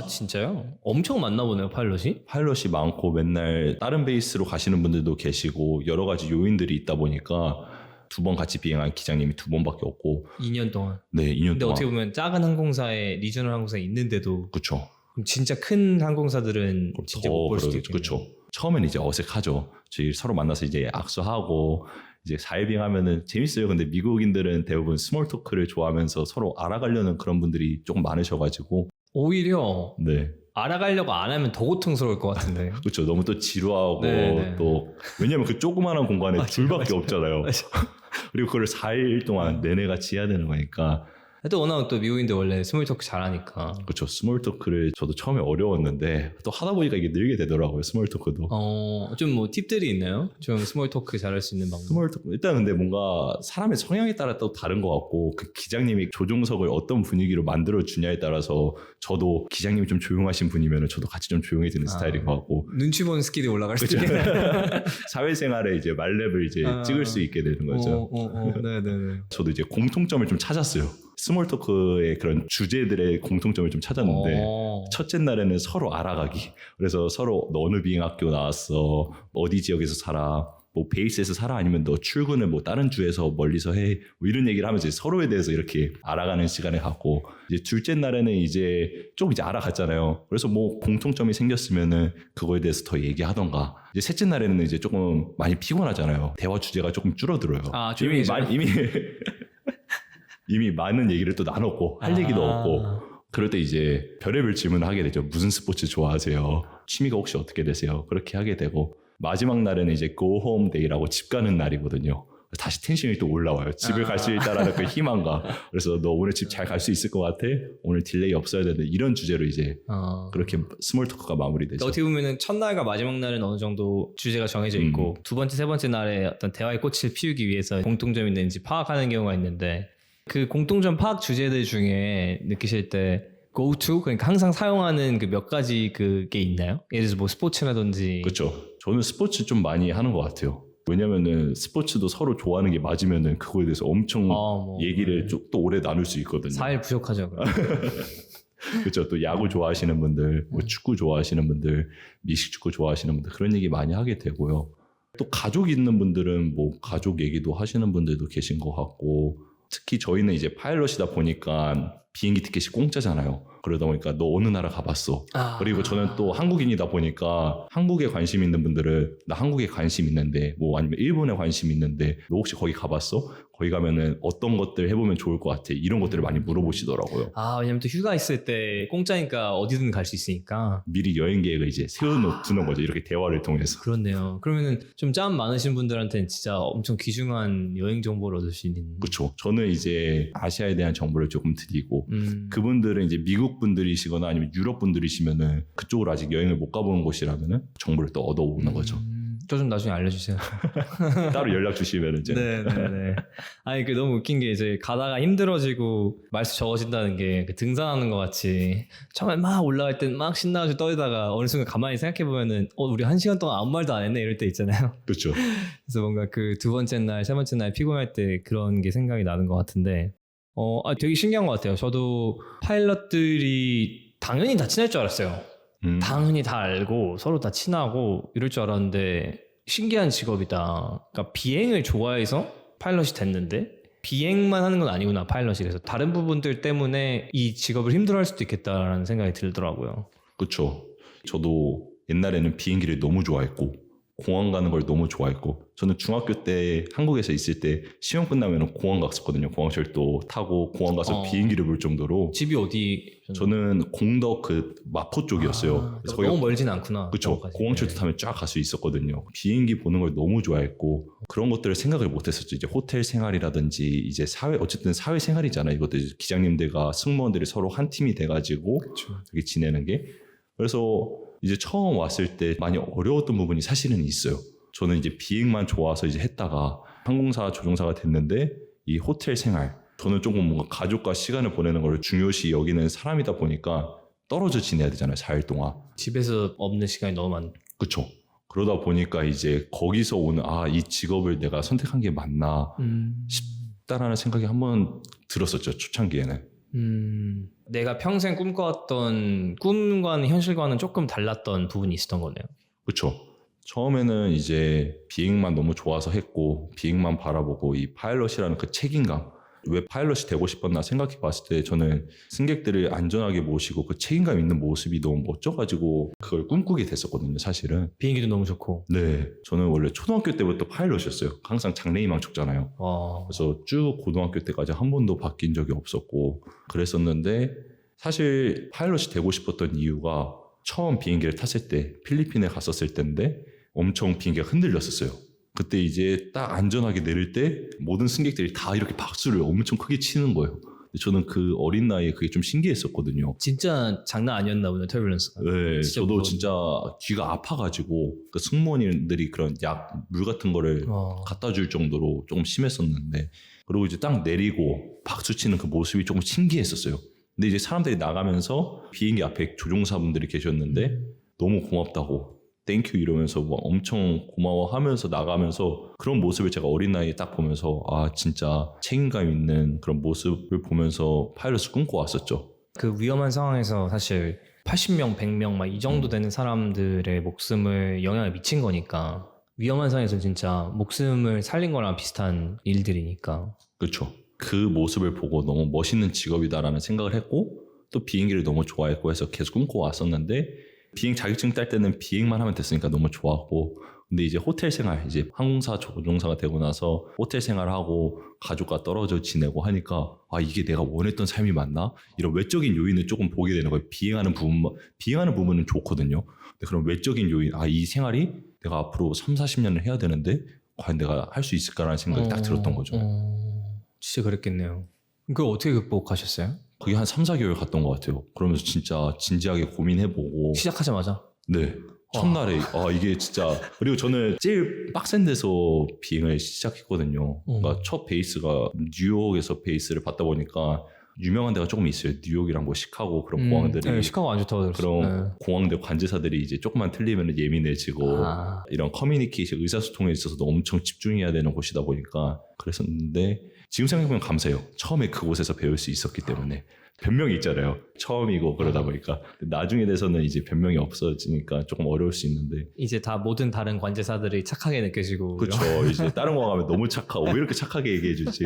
진짜요? 엄청 많나 보네요, 파일럿이? 파일럿이 많고 맨날 다른 베이스로 가시는 분들도 계시고 여러 가지 요인들이 있다 보니까 2번 같이 비행한 기장님이 2번밖에 없고 2년 동안. 네, 2년 근데 동안. 어떻게 보면 작은 항공사에 리저널 항공사에 있는데도 그렇죠. 그럼 진짜 큰 항공사들은 진짜 못 볼 수도 있겠네요. 그렇죠. 처음에는 이제 어색하죠. 저희 서로 만나서 이제 악수하고 이제 4일 비행하면은 재밌어요. 근데 미국인들은 대부분 스몰 토크를 좋아하면서 서로 알아가려는 그런 분들이 조금 많으셔가지고 오히려 네. 알아가려고 안 하면 더 고통스러울 것 같은데. 그렇죠. 너무 또 지루하고 네. 또 왜냐면 그 조그마한 공간에 둘밖에 없잖아요. 맞아. 그리고 그걸 4일 동안 내내 같이 해야 되는 거니까 또 워낙 또 미국인들 원래 스몰 토크 잘하니까. 그렇죠. 스몰 토크를 저도 처음에 어려웠는데 또 하다 보니까 이게 늘게 되더라고요. 스몰 토크도. 좀 뭐 팁들이 있나요? 좀 스몰 토크 잘할 수 있는 방법. 스몰 토크 일단 근데 뭔가 사람의 성향에 따라 또 다른 것 같고 그 기장님이 조종석을 어떤 분위기로 만들어 주냐에 따라서 저도 기장님이 좀 조용하신 분이면 저도 같이 좀 조용해지는 스타일인 것 같고 눈치 보는 스킬이 올라갈 수 그렇죠. 있게. 사회생활에 이제 말렙을 이제 찍을 수 있게 되는 거죠. 네네네. 저도 이제 공통점을 좀 찾았어요. 스몰 토크의 그런 주제들의 공통점을 좀 찾았는데 첫째 날에는 서로 알아가기. 그래서 서로 너 어느 비행학교 나왔어? 어디 지역에서 살아? 뭐 베이스에서 살아? 아니면 너 출근을 뭐 다른 주에서 멀리서 해? 뭐 이런 얘기를 하면서 이제 서로에 대해서 이렇게 알아가는 시간을 갖고 이제 둘째 날에는 이제 좀 이제 알아갔잖아요. 그래서 뭐 공통점이 생겼으면은 그거에 대해서 더 얘기하던가. 이제 셋째 날에는 이제 조금 많이 피곤하잖아요. 대화 주제가 조금 줄어들어요. 이미 많은 얘기를 또 나눴고 할 얘기도 없고 그럴 때 이제 별의별 질문을 하게 되죠. 무슨 스포츠 좋아하세요? 취미가 혹시 어떻게 되세요? 그렇게 하게 되고 마지막 날에는 이제 go home day라고 집 가는 날이거든요. 다시 텐션이 또 올라와요. 집을 갈 수 있다라는 그 희망과 그래서 너 오늘 집 잘 갈 수 있을 것 같아? 오늘 딜레이 없어야 되는데 이런 주제로 이제 그렇게 스몰 토크가 마무리되죠. 어떻게 보면은 첫날과 마지막 날은 어느 정도 주제가 정해져 있고 두 번째, 세 번째 날에 어떤 대화의 꽃을 피우기 위해서 공통점이 있는지 파악하는 경우가 있는데 그 공통점 파악 주제들 중에 느끼실 때 go to 그러니까 항상 사용하는 그 몇 가지 그게 있나요? 예를 들어서 뭐 스포츠라든지. 그렇죠. 저는 스포츠 좀 많이 하는 것 같아요. 왜냐면은 스포츠도 서로 좋아하는 게 맞으면은 그거에 대해서 엄청 얘기를 또 오래 나눌 수 있거든요. 4일 부족하죠. 그렇죠. 또 야구 좋아하시는 분들, 뭐 축구 좋아하시는 분들, 미식축구 좋아하시는 분들 그런 얘기 많이 하게 되고요. 또 가족 있는 분들은 뭐 가족 얘기도 하시는 분들도 계신 것 같고 특히 저희는 이제 파일럿이다 보니까 비행기 티켓이 공짜잖아요. 그러다 보니까 너 어느 나라 가봤어? 그리고 저는 또 한국인이다 보니까 한국에 관심 있는 분들은 나 한국에 관심 있는데 뭐 아니면 일본에 관심 있는데 너 혹시 거기 가봤어? 거기 가면은 어떤 것들 해보면 좋을 것 같아? 이런 것들을 많이 물어보시더라고요. 왜냐면 또 휴가 있을 때 공짜니까 어디든 갈 수 있으니까 미리 여행 계획을 이제 세워두는 거죠. 이렇게 대화를 통해서. 그렇네요. 그러면은 좀 짬 많으신 분들한테는 진짜 엄청 귀중한 여행 정보를 얻을 수 있는. 그렇죠. 저는 이제 아시아에 대한 정보를 조금 드리고 그분들은 이제 미국 분들이시거나 아니면 유럽 분들이시면은 그쪽으로 아직 여행을 못 가본 곳이라면은 정보를 또 얻어오는 거죠. 저 좀 나중에 알려주세요. 따로 연락 주시면 이제. 네네네. 아니 그 너무 웃긴 게 이제 가다가 힘들어지고 말수 적어진다는 게 그 등산하는 것 같이 처음에 막 올라갈 땐 막 신나가지고 떨다가 어느 순간 가만히 생각해 보면은 우리 1시간 동안 아무 말도 안 했네 이럴 때 있잖아요. 그렇죠. 그래서 뭔가 그 두 번째 날, 세 번째 날 피곤할 때 그런 게 생각이 나는 것 같은데 되게 신기한 것 같아요. 저도 파일럿들이 당연히 다 친할 줄 알았어요. 당연히 다 알고 서로 다 친하고 이럴 줄 알았는데 신기한 직업이다. 그러니까 비행을 좋아해서 파일럿이 됐는데 비행만 하는 건 아니구나 파일럿이. 그래서 다른 부분들 때문에 이 직업을 힘들어할 수도 있겠다라는 생각이 들더라고요. 그렇죠. 저도 옛날에는 비행기를 너무 좋아했고 공항 가는 걸 너무 좋아했고 저는 중학교 때 한국에서 있을 때 시험 끝나면 공항 갔었거든요. 공항철도 타고 공항 가서 비행기를 볼 정도로. 집이 어디? 저는 공덕 그 마포 쪽이었어요. 그래서 너무 멀진 않구나. 그렇죠. 공항철도 타면 쫙 갈 수 있었거든요. 비행기 보는 걸 너무 좋아했고 그런 것들을 생각을 못했었죠. 이제 호텔 생활이라든지 이제 어쨌든 사회 생활이잖아요. 이것도 기장님들과 승무원들이 서로 한 팀이 돼가지고 이렇게 지내는 게. 그래서 이제 처음 왔을 때 많이 어려웠던 부분이 사실은 있어요. 저는 이제 비행만 좋아서 이제 했다가 항공사 조종사가 됐는데 이 호텔 생활 저는 조금 뭔가 가족과 시간을 보내는 걸 중요시 여기는 사람이다 보니까 떨어져 지내야 되잖아요. 4일 동안. 집에서 없는 시간이 너무 많. 그렇죠. 그러다 보니까 이제 거기서 오는 이 직업을 내가 선택한 게 맞나 싶다라는 생각이 한번 들었었죠. 초창기에는. 내가 평생 꿈꿔왔던 꿈과는 현실과는 조금 달랐던 부분이 있었던 거네요. 그렇죠. 처음에는 이제 비행만 너무 좋아서 했고 비행만 바라보고 이 파일럿이라는 그 책임감 왜 파일럿이 되고 싶었나 생각해 봤을 때 저는 승객들을 안전하게 모시고 그 책임감 있는 모습이 너무 멋져가지고 그걸 꿈꾸게 됐었거든요. 사실은. 비행기도 너무 좋고. 네. 저는 원래 초등학교 때부터 파일럿이었어요. 항상 장래희망 쳤잖아요. 그래서 쭉 고등학교 때까지 한 번도 바뀐 적이 없었고 그랬었는데 사실 파일럿이 되고 싶었던 이유가 처음 비행기를 탔을 때 필리핀에 갔었을 때인데 엄청 비행기가 흔들렸었어요. 그때 이제 딱 안전하게 내릴 때 모든 승객들이 다 이렇게 박수를 엄청 크게 치는 거예요. 근데 저는 그 어린 나이에 그게 좀 신기했었거든요. 진짜 장난 아니었나 보네, 터뷸런스가. 네, 진짜 저도 무서웠네. 진짜 귀가 아파가지고 그 승무원들이 그런 물 같은 거를 와. 갖다 줄 정도로 조금 심했었는데, 그리고 이제 딱 내리고 박수 치는 그 모습이 조금 신기했었어요. 근데 이제 사람들이 나가면서 비행기 앞에 조종사분들이 계셨는데 너무 고맙다고 땡큐 이러면서 막 엄청 고마워하면서 나가면서 그런 모습을 제가 어린 나이에 딱 보면서 아 진짜 책임감 있는 그런 모습을 보면서 파일럿을 꿈꿔왔었죠. 그 위험한 상황에서 사실 80명, 100명 막 이 정도 되는 사람들의 목숨을 영향을 미친 거니까 위험한 상황에서 진짜 목숨을 살린 거랑 비슷한 일들이니까. 그렇죠. 그 모습을 보고 너무 멋있는 직업이다라는 생각을 했고 또 비행기를 너무 좋아했고 해서 계속 꿈꿔왔었는데 비행 자격증 딸 때는 비행만 하면 됐으니까 너무 좋았고 근데 이제 호텔 생활 이제 항공사 조종사가 되고 나서 호텔 생활하고 가족과 떨어져 지내고 하니까 아 이게 내가 원했던 삶이 맞나? 이런 외적인 요인을 조금 보게 되는 거예요. 비행하는 부분은 좋거든요. 근데 그런 외적인 요인 아 이 생활이 내가 앞으로 3, 40년을 해야 되는데 과연 내가 할 수 있을까라는 생각이 딱 들었던 거죠. 진짜 그랬겠네요. 그걸 어떻게 극복하셨어요? 그게 한 3, 4개월 갔던 것 같아요. 그러면서 진짜 진지하게 고민해보고 시작하자마자? 네. 첫날에 아 이게 진짜 그리고 저는 제일 빡센 데서 비행을 시작했거든요. 그러니까 첫 베이스가 뉴욕에서 베이스를 받다 보니까 유명한 데가 조금 있어요. 뉴욕이랑 뭐 시카고 그런 공항들이 네, 시카고 안 좋다고 들었어요. 그런 공항들 관제사들이 이제 조금만 틀리면 예민해지고 이런 커뮤니케이션 의사소통에 있어서도 엄청 집중해야 되는 곳이다 보니까 그랬었는데 지금 생각해보면 감사해요. 처음에 그곳에서 배울 수 있었기 때문에 변명이 있잖아요. 처음이고 그러다 보니까 나중에 돼서는 이제 변명이 없어지니까 조금 어려울 수 있는데 이제 다 모든 다른 관제사들이 착하게 느껴지고 그렇죠. 이제 다른 거 가면 너무 착하고 왜 이렇게 착하게 얘기해주지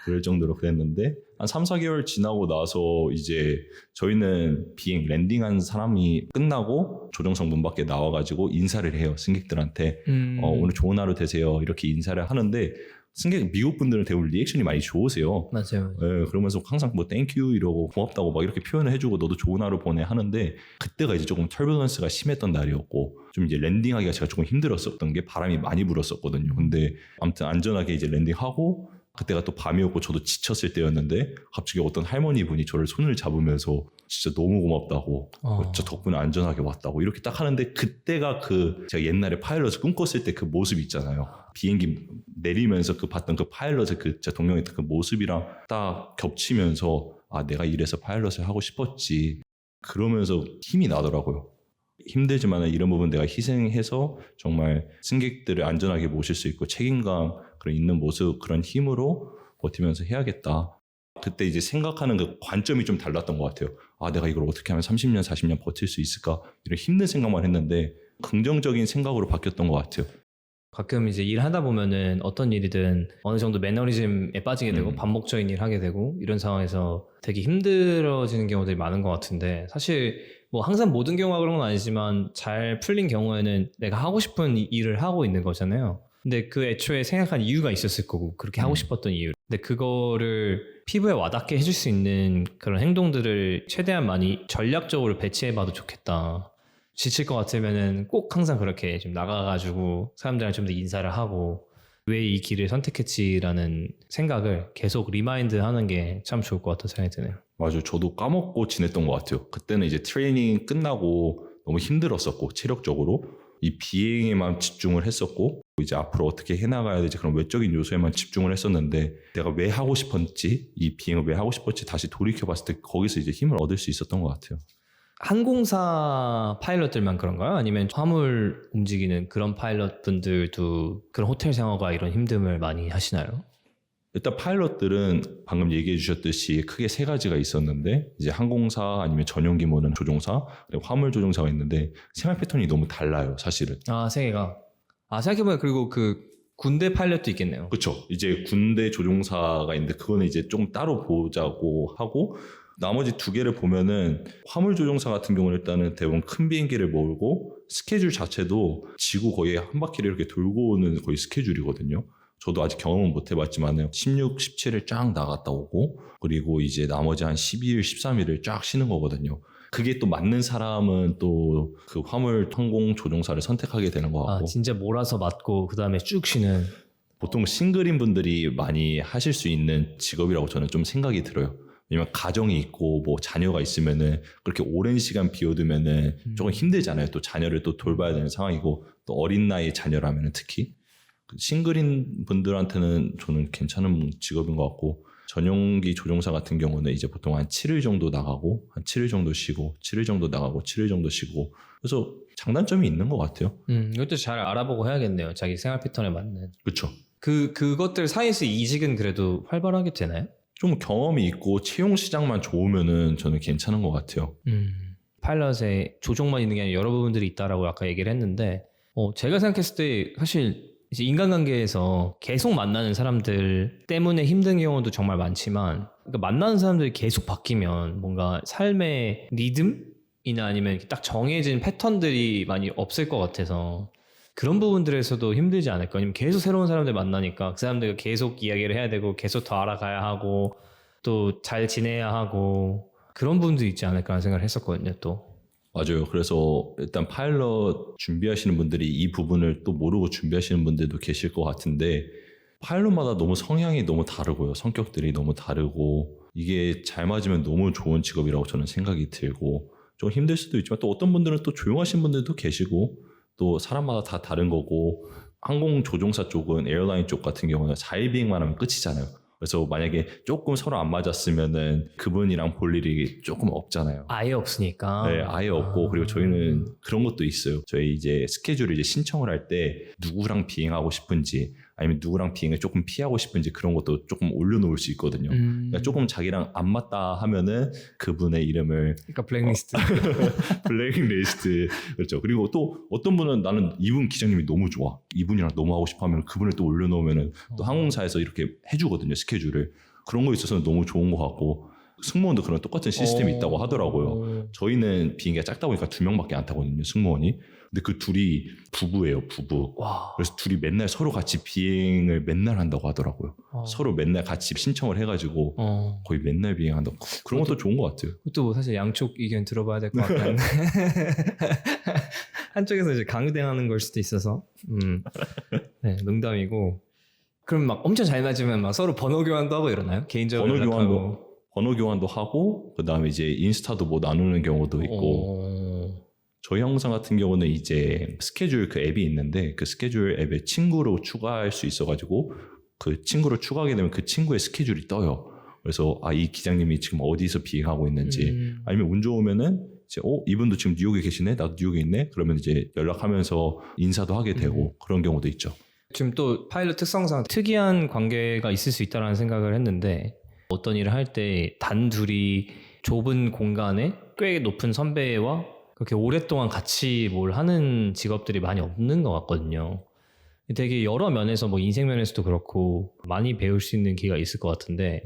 그럴 정도로 그랬는데 한 3, 4개월 지나고 나서 이제 저희는 비행 랜딩한 사람이 끝나고 조종석 문 밖에 나와가지고 인사를 해요. 승객들한테 오늘 좋은 하루 되세요 이렇게 인사를 하는데 승객 미국 분들은 대부분 리액션이 많이 좋으세요. 맞아요. 네, 그러면서 항상 뭐 땡큐 이러고 고맙다고 막 이렇게 표현을 해주고 너도 좋은 하루 보내 하는데 그때가 이제 조금 터뷸런스가 심했던 날이었고 좀 이제 랜딩하기가 제가 조금 힘들었었던 게 바람이 많이 불었었거든요. 근데 아무튼 안전하게 이제 랜딩하고 그때가 또 밤이었고 저도 지쳤을 때였는데 갑자기 어떤 할머니 분이 저를 손을 잡으면서 진짜 너무 고맙다고 저 덕분에 안전하게 왔다고 이렇게 딱 하는데 그때가 그 제가 옛날에 파일럿을 꿈꿨을 때 그 모습 있잖아요. 비행기 내리면서 그 봤던 그 파일럿의 그 제가 동경했던 그 모습이랑 딱 겹치면서 아 내가 이래서 파일럿을 하고 싶었지 그러면서 힘이 나더라고요. 힘들지만 이런 부분 내가 희생해서 정말 승객들을 안전하게 모실 수 있고 책임감 그런 있는 모습 그런 힘으로 버티면서 해야겠다. 그때 이제 생각하는 그 관점이 좀 달랐던 것 같아요. 아 내가 이걸 어떻게 하면 30년 40년 버틸 수 있을까 이런 힘든 생각만 했는데 긍정적인 생각으로 바뀌었던 것 같아요. 가끔 이제 일하다 보면은 어떤 일이든 어느 정도 매너리즘에 빠지게 되고 반복적인 일 하게 되고 이런 상황에서 되게 힘들어지는 경우들이 많은 것 같은데 사실 뭐 항상 모든 경우가 그런 건 아니지만 잘 풀린 경우에는 내가 하고 싶은 일을 하고 있는 거잖아요. 근데 그 애초에 생각한 이유가 있었을 거고 그렇게 하고 싶었던 이유. 근데 그거를 피부에 와닿게 해줄 수 있는 그런 행동들을 최대한 많이 전략적으로 배치해봐도 좋겠다. 지칠 것 같으면은 꼭 항상 그렇게 좀 나가가지고 사람들이랑 좀 더 인사를 하고 왜 이 길을 선택했지라는 생각을 계속 리마인드 하는 게 참 좋을 것 같다는 생각이 드네요. 맞아요. 저도 까먹고 지냈던 것 같아요. 그때는 이제 트레이닝 끝나고 너무 힘들었었고 체력적으로 이 비행에만 집중을 했었고 이제 앞으로 어떻게 해나가야 될지 그런 외적인 요소에만 집중을 했었는데 내가 왜 하고 싶었지 이 비행을 왜 하고 싶었지 다시 돌이켜봤을 때 거기서 이제 힘을 얻을 수 있었던 것 같아요. 항공사 파일럿들만 그런가요? 아니면 화물 움직이는 그런 파일럿 분들도 그런 호텔 생활과 이런 힘듦을 많이 하시나요? 일단 파일럿들은 방금 얘기해 주셨듯이 크게 세 가지가 있었는데 이제 항공사 아니면 전용기 모는 조종사 그리고 화물 조종사가 있는데 생활 패턴이 너무 달라요 사실은. 아, 세 개가. 아, 생각해보면 그리고 그 군대 파일럿도 있겠네요. 그렇죠. 이제 군대 조종사가 있는데 그거는 이제 좀 따로 보자고 하고 나머지 두 개를 보면은 화물 조종사 같은 경우는 일단은 대부분 큰 비행기를 몰고 스케줄 자체도 지구 거의 한 바퀴를 이렇게 돌고 오는 거의 스케줄이거든요. 저도 아직 경험은 못 해봤지만 16, 17을 쫙 나갔다 오고 그리고 이제 나머지 한 12일, 13일을 쫙 쉬는 거거든요. 그게 또 맞는 사람은 또 그 화물 항공 조종사를 선택하게 되는 것 같고 아, 진짜 몰아서 맞고 그 다음에 쭉 쉬는. 보통 싱글인 분들이 많이 하실 수 있는 직업이라고 저는 좀 생각이 들어요. 왜냐면 가정이 있고 뭐 자녀가 있으면은 그렇게 오랜 시간 비워두면은 조금 힘들잖아요. 또 자녀를 또 돌봐야 되는 상황이고 또 어린 나이의 자녀라면은 특히 싱글인 분들한테는 저는 괜찮은 직업인 것 같고 전용기 조종사 같은 경우는 이제 보통 한 7일 정도 나가고 한 7일 정도 쉬고 7일 정도 나가고 7일 정도 쉬고 그래서 장단점이 있는 것 같아요. 이것도 잘 알아보고 해야겠네요. 자기 생활 패턴에 맞는. 그렇죠. 그것들 사이에서 이직은 그래도 활발하게 되나요? 좀 경험이 있고 채용 시장만 좋으면은 저는 괜찮은 것 같아요. 파일럿에 조종만 있는 게 아니라 여러 부분들이 있다라고 아까 얘기를 했는데 제가 생각했을 때 사실 이제 인간관계에서 계속 만나는 사람들 때문에 힘든 경우도 정말 많지만 그러니까 만나는 사람들이 계속 바뀌면 뭔가 삶의 리듬이나 아니면 이렇게 딱 정해진 패턴들이 많이 없을 것 같아서 그런 부분들에서도 힘들지 않을까. 아니면 계속 새로운 사람들 만나니까 그 사람들과 계속 이야기를 해야 되고 계속 더 알아가야 하고 또 잘 지내야 하고 그런 부분도 있지 않을까 하는 생각을 했었거든요. 또 맞아요. 그래서 일단 파일럿 준비하시는 분들이 이 부분을 또 모르고 준비하시는 분들도 계실 것 같은데 파일럿마다 너무 성향이 너무 다르고요. 성격들이 너무 다르고 이게 잘 맞으면 너무 좋은 직업이라고 저는 생각이 들고 좀 힘들 수도 있지만 또 어떤 분들은 또 조용하신 분들도 계시고 또 사람마다 다 다른 거고 항공 조종사 쪽은 에어라인 쪽 같은 경우는 4일 비행만 하면 끝이잖아요. 그래서 만약에 조금 서로 안 맞았으면은 그분이랑 볼 일이 조금 없잖아요. 아예 없으니까. 네, 아예 없고 그리고 저희는 그런 것도 있어요. 저희 이제 스케줄을 이제 신청을 할 때 누구랑 비행하고 싶은지 아니면 누구랑 비행을 조금 피하고 싶은지 그런 것도 조금 올려놓을 수 있거든요. 그러니까 조금 자기랑 안 맞다 하면은 그분의 이름을 그러니까 블랙리스트. 블랙리스트 그렇죠. 그리고 또 어떤 분은 나는 이분 기장님이 너무 좋아. 이분이랑 너무 하고 싶어 하면 그분을 또 올려놓으면은 또 항공사에서 이렇게 해주거든요. 스케줄을. 그런 거 있어서는 너무 좋은 것 같고 승무원도 그런 똑같은 시스템이 있다고 하더라고요. 저희는 비행기가 작다 보니까 2명밖에 안 타거든요. 승무원이. 근데 그 둘이 부부예요. 부부. 와. 그래서 둘이 맨날 서로 같이 비행을 맨날 한다고 하더라고요. 서로 맨날 같이 신청을 해가지고 거의 맨날 비행한다고. 그런 것도 좋은 것 같아요. 그것도 뭐 사실 양쪽 의견 들어봐야 될 것 같긴 한데 한쪽에서 이제 강요당하는 걸 수도 있어서 네, 농담이고 그럼 막 엄청 잘 맞으면 막 서로 번호 교환도 하고 이러나요? 개인적으로 번호 교환도 하고 그다음에 이제 인스타도 뭐 나누는 경우도 있고 저희 항공사 같은 경우는 이제 스케줄 그 앱이 있는데 그 스케줄 앱에 친구로 추가할 수 있어가지고 그 친구를 추가하게 되면 그 친구의 스케줄이 떠요. 그래서 이 기장님이 지금 어디서 비행하고 있는지 아니면 운 좋으면은 이제 이분도 지금 뉴욕에 계시네, 나도 뉴욕에 있네. 그러면 이제 연락하면서 인사도 하게 되고 그런 경우도 있죠. 지금 또 파일럿 특성상 특이한 관계가 있을 수 있다는 생각을 했는데 어떤 일을 할 때 단둘이 좁은 공간에 꽤 높은 선배와 그렇게 오랫동안 같이 뭘 하는 직업들이 많이 없는 것 같거든요. 되게 여러 면에서 뭐 인생 면에서도 그렇고 많이 배울 수 있는 기회가 있을 것 같은데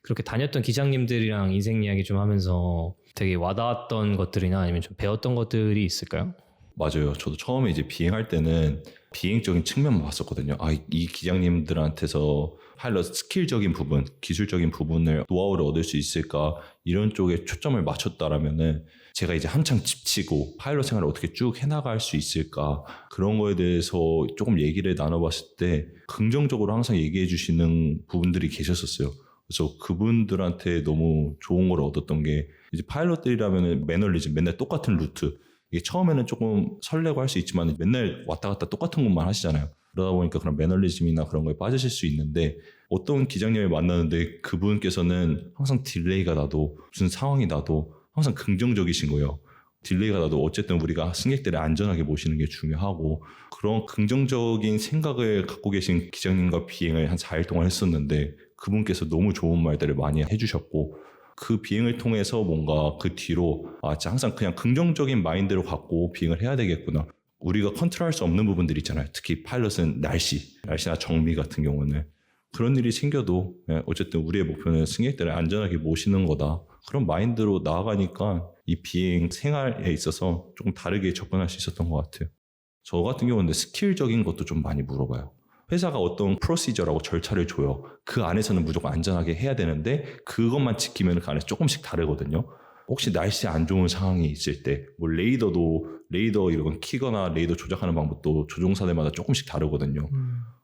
그렇게 다녔던 기장님들이랑 인생 이야기 좀 하면서 되게 와닿았던 것들이나 아니면 좀 배웠던 것들이 있을까요? 맞아요. 저도 처음에 이제 비행할 때는 비행적인 측면만 봤었거든요. 이 기장님들한테서 파일럿 스킬적인 부분, 기술적인 부분을 노하우를 얻을 수 있을까 이런 쪽에 초점을 맞췄다라면은 제가 이제 한창 집치고 파일럿 생활을 어떻게 쭉 해나갈 수 있을까 그런 거에 대해서 조금 얘기를 나눠봤을 때 긍정적으로 항상 얘기해 주시는 부분들이 계셨었어요. 그래서 그분들한테 너무 좋은 걸 얻었던 게 이제 파일럿들이라면은 매너리즘, 맨날 똑같은 루트 이게 처음에는 조금 설레고 할 수 있지만 맨날 왔다 갔다 똑같은 것만 하시잖아요. 그러다 보니까 그런 매너리즘이나 그런 거에 빠지실 수 있는데 어떤 기장님을 만나는데 그분께서는 항상 딜레이가 나도 무슨 상황이 나도 항상 긍정적이신 거예요. 딜레이가 나도 어쨌든 우리가 승객들을 안전하게 모시는 게 중요하고 그런 긍정적인 생각을 갖고 계신 기장님과 비행을 한 4일 동안 했었는데 그분께서 너무 좋은 말들을 많이 해주셨고 그 비행을 통해서 뭔가 그 뒤로 진짜 항상 그냥 긍정적인 마인드로 갖고 비행을 해야 되겠구나. 우리가 컨트롤할 수 없는 부분들이 있잖아요. 특히 파일럿은 날씨나 정비 같은 경우는 그런 일이 생겨도 어쨌든 우리의 목표는 승객들을 안전하게 모시는 거다. 그런 마인드로 나아가니까 이 비행 생활에 있어서 조금 다르게 접근할 수 있었던 것 같아요. 저 같은 경우는 스킬적인 것도 좀 많이 물어봐요. 회사가 어떤 프로시저라고 절차를 줘요. 그 안에서는 무조건 안전하게 해야 되는데 그것만 지키면 그 안에서 조금씩 다르거든요. 혹시 날씨 안 좋은 상황이 있을 때 뭐 레이더 이런 키거나 레이더 조작하는 방법도 조종사들마다 조금씩 다르거든요.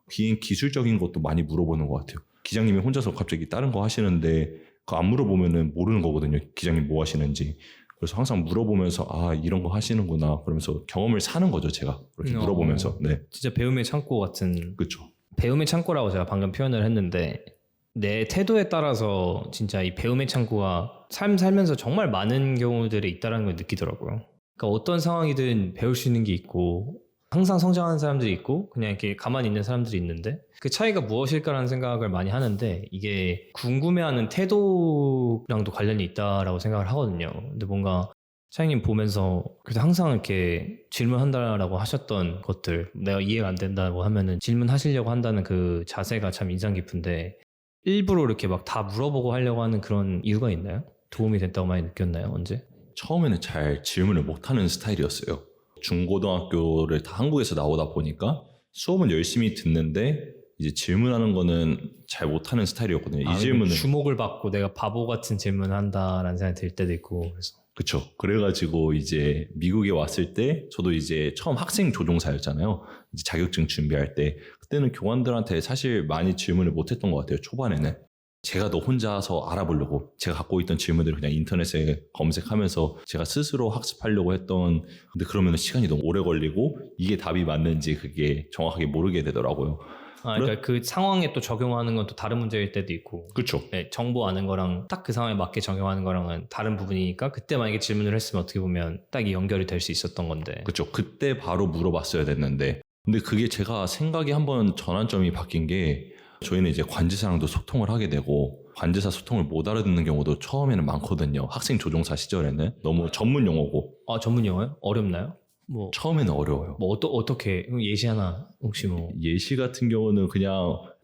비행 기술적인 것도 많이 물어보는 것 같아요. 기장님이 혼자서 갑자기 다른 거 하시는데 그거 안 물어보면은 모르는 거거든요. 기장님 뭐 하시는지. 그래서 항상 물어보면서 아 이런 거 하시는구나 그러면서 경험을 사는 거죠. 제가 그렇게 물어보면서. 네, 진짜 배움의 창고 같은. 그렇죠. 배움의 창고라고 제가 방금 표현을 했는데 내 태도에 따라서 진짜 이 배움의 창고가 삶 살면서 정말 많은 경우들이 있다는 걸 느끼더라고요. 그러니까 어떤 상황이든 배울 수 있는 게 있고 항상 성장하는 사람들이 있고 그냥 이렇게 가만히 있는 사람들이 있는데 그 차이가 무엇일까라는 생각을 많이 하는데 이게 궁금해하는 태도랑도 관련이 있다라고 생각을 하거든요. 근데 뭔가 차장님 보면서 그래서 항상 이렇게 질문한다라고 하셨던 것들 내가 이해가 안 된다고 하면은 질문하시려고 한다는 그 자세가 참 인상 깊은데 일부러 이렇게 막 다 물어보고 하려고 하는 그런 이유가 있나요? 도움이 됐다고 많이 느꼈나요? 언제? 처음에는 잘 질문을 못하는 스타일이었어요. 중고등학교를 다 한국에서 나오다 보니까 수업은 열심히 듣는데 이제 질문하는 거는 잘 못하는 스타일이었거든요. 이 질문은 주목을 받고 내가 바보 같은 질문을 한다라는 생각이 들 때도 있고 그래서 그쵸. 그래가지고 이제 미국에 왔을 때 저도 이제 처음 학생 조종사였잖아요. 이제 자격증 준비할 때 그때는 교관들한테 사실 많이 질문을 못했던 것 같아요. 초반에는 제가 더 혼자서 알아보려고 제가 갖고 있던 질문들을 그냥 인터넷에 검색하면서 제가 스스로 학습하려고 했던 근데 그러면 시간이 너무 오래 걸리고 이게 답이 맞는지 그게 정확하게 모르게 되더라고요. 그러니까 그 상황에 또 적용하는 건 또 다른 문제일 때도 있고 그렇죠. 네, 정보 아는 거랑 딱 그 상황에 맞게 적용하는 거랑은 다른 부분이니까 그때 만약에 질문을 했으면 어떻게 보면 딱 이 연결이 될 수 있었던 건데 그렇죠. 그때 바로 물어봤어야 됐는데 근데 그게 제가 생각이 한번 전환점이 바뀐 게 저희는 이제 관제사랑도 소통을 하게 되고 관제사 소통을 못 알아듣는 경우도 처음에는 많거든요. 학생 조종사 시절에는 너무 전문 용어고 아 전문 용어요? 어렵나요? 뭐 처음에는 어려워요. 뭐 어떻게 예시 하나 혹시 뭐 예시 같은 경우는 그냥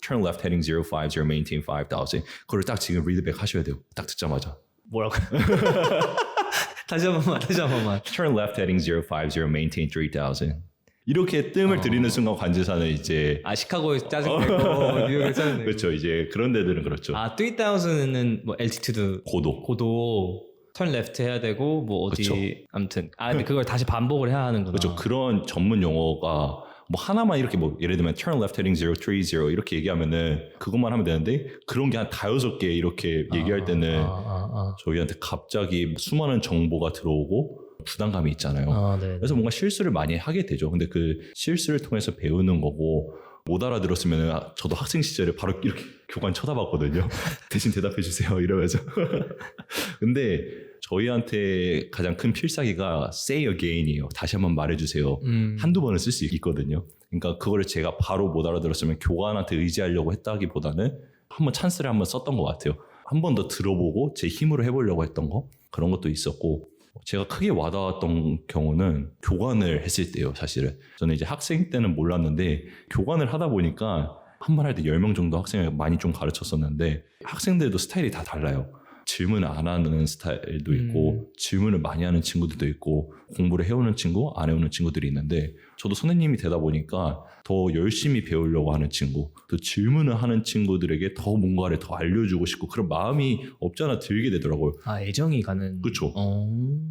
turn left heading 050 maintain 5000 그걸 딱 지금 리드백 하셔야 돼요. 딱 듣자마자 뭐라고? 다시 한 번만 turn left heading 050 maintain 3000 이렇게 뜸을 들이는 순간 관제사는 이제 시카고에서 짜증내고 뉴욕에서 짜증내고 그렇죠. 이제 그런 데들은 그렇죠. 3000은 뭐 altitude 고도 turn left 해야 되고 뭐 어디 그쵸. 아무튼 근데 그걸 다시 반복을 해야 하는구나. 그렇죠. 그런 전문 용어가 뭐 하나만 이렇게 뭐 예를 들면 turn left heading 030 이렇게 얘기하면은 그것만 하면 되는데 그런 게 한 5-6개 이렇게 얘기할 때는 저희한테 갑자기 수많은 정보가 들어오고 부담감이 있잖아요. 네. 그래서 뭔가 실수를 많이 하게 되죠. 근데 그 실수를 통해서 배우는 거고 못 알아들었으면 저도 학생 시절에 바로 이렇게 교관 쳐다봤거든요. 대신 대답해 주세요 이러면서. 근데 저희한테 가장 큰 필살기가 say again이에요. 다시 한번 말해주세요. 한두 번은 쓸 수 있거든요. 그러니까 그거를 제가 바로 못 알아들었으면 교관한테 의지하려고 했다기보다는 한번 찬스를 한번 썼던 것 같아요. 한 번 더 들어보고 제 힘으로 해보려고 했던 거 그런 것도 있었고 제가 크게 와닿았던 경우는 교관을 했을 때예요. 사실은 저는 이제 학생 때는 몰랐는데 교관을 하다 보니까 한 번 할 때 10명 정도 학생을 많이 좀 가르쳤었는데 학생들도 스타일이 다 달라요. 질문을 안 하는 스타일도 있고 질문을 많이 하는 친구들도 있고 공부를 해오는 친구, 안 해오는 친구들이 있는데 저도 선생님이 되다 보니까 더 열심히 배우려고 하는 친구, 또 질문을 하는 친구들에게 더 뭔가를 더 알려주고 싶고 그런 마음이 없잖아 들게 되더라고요. 애정이 가는. 그렇죠.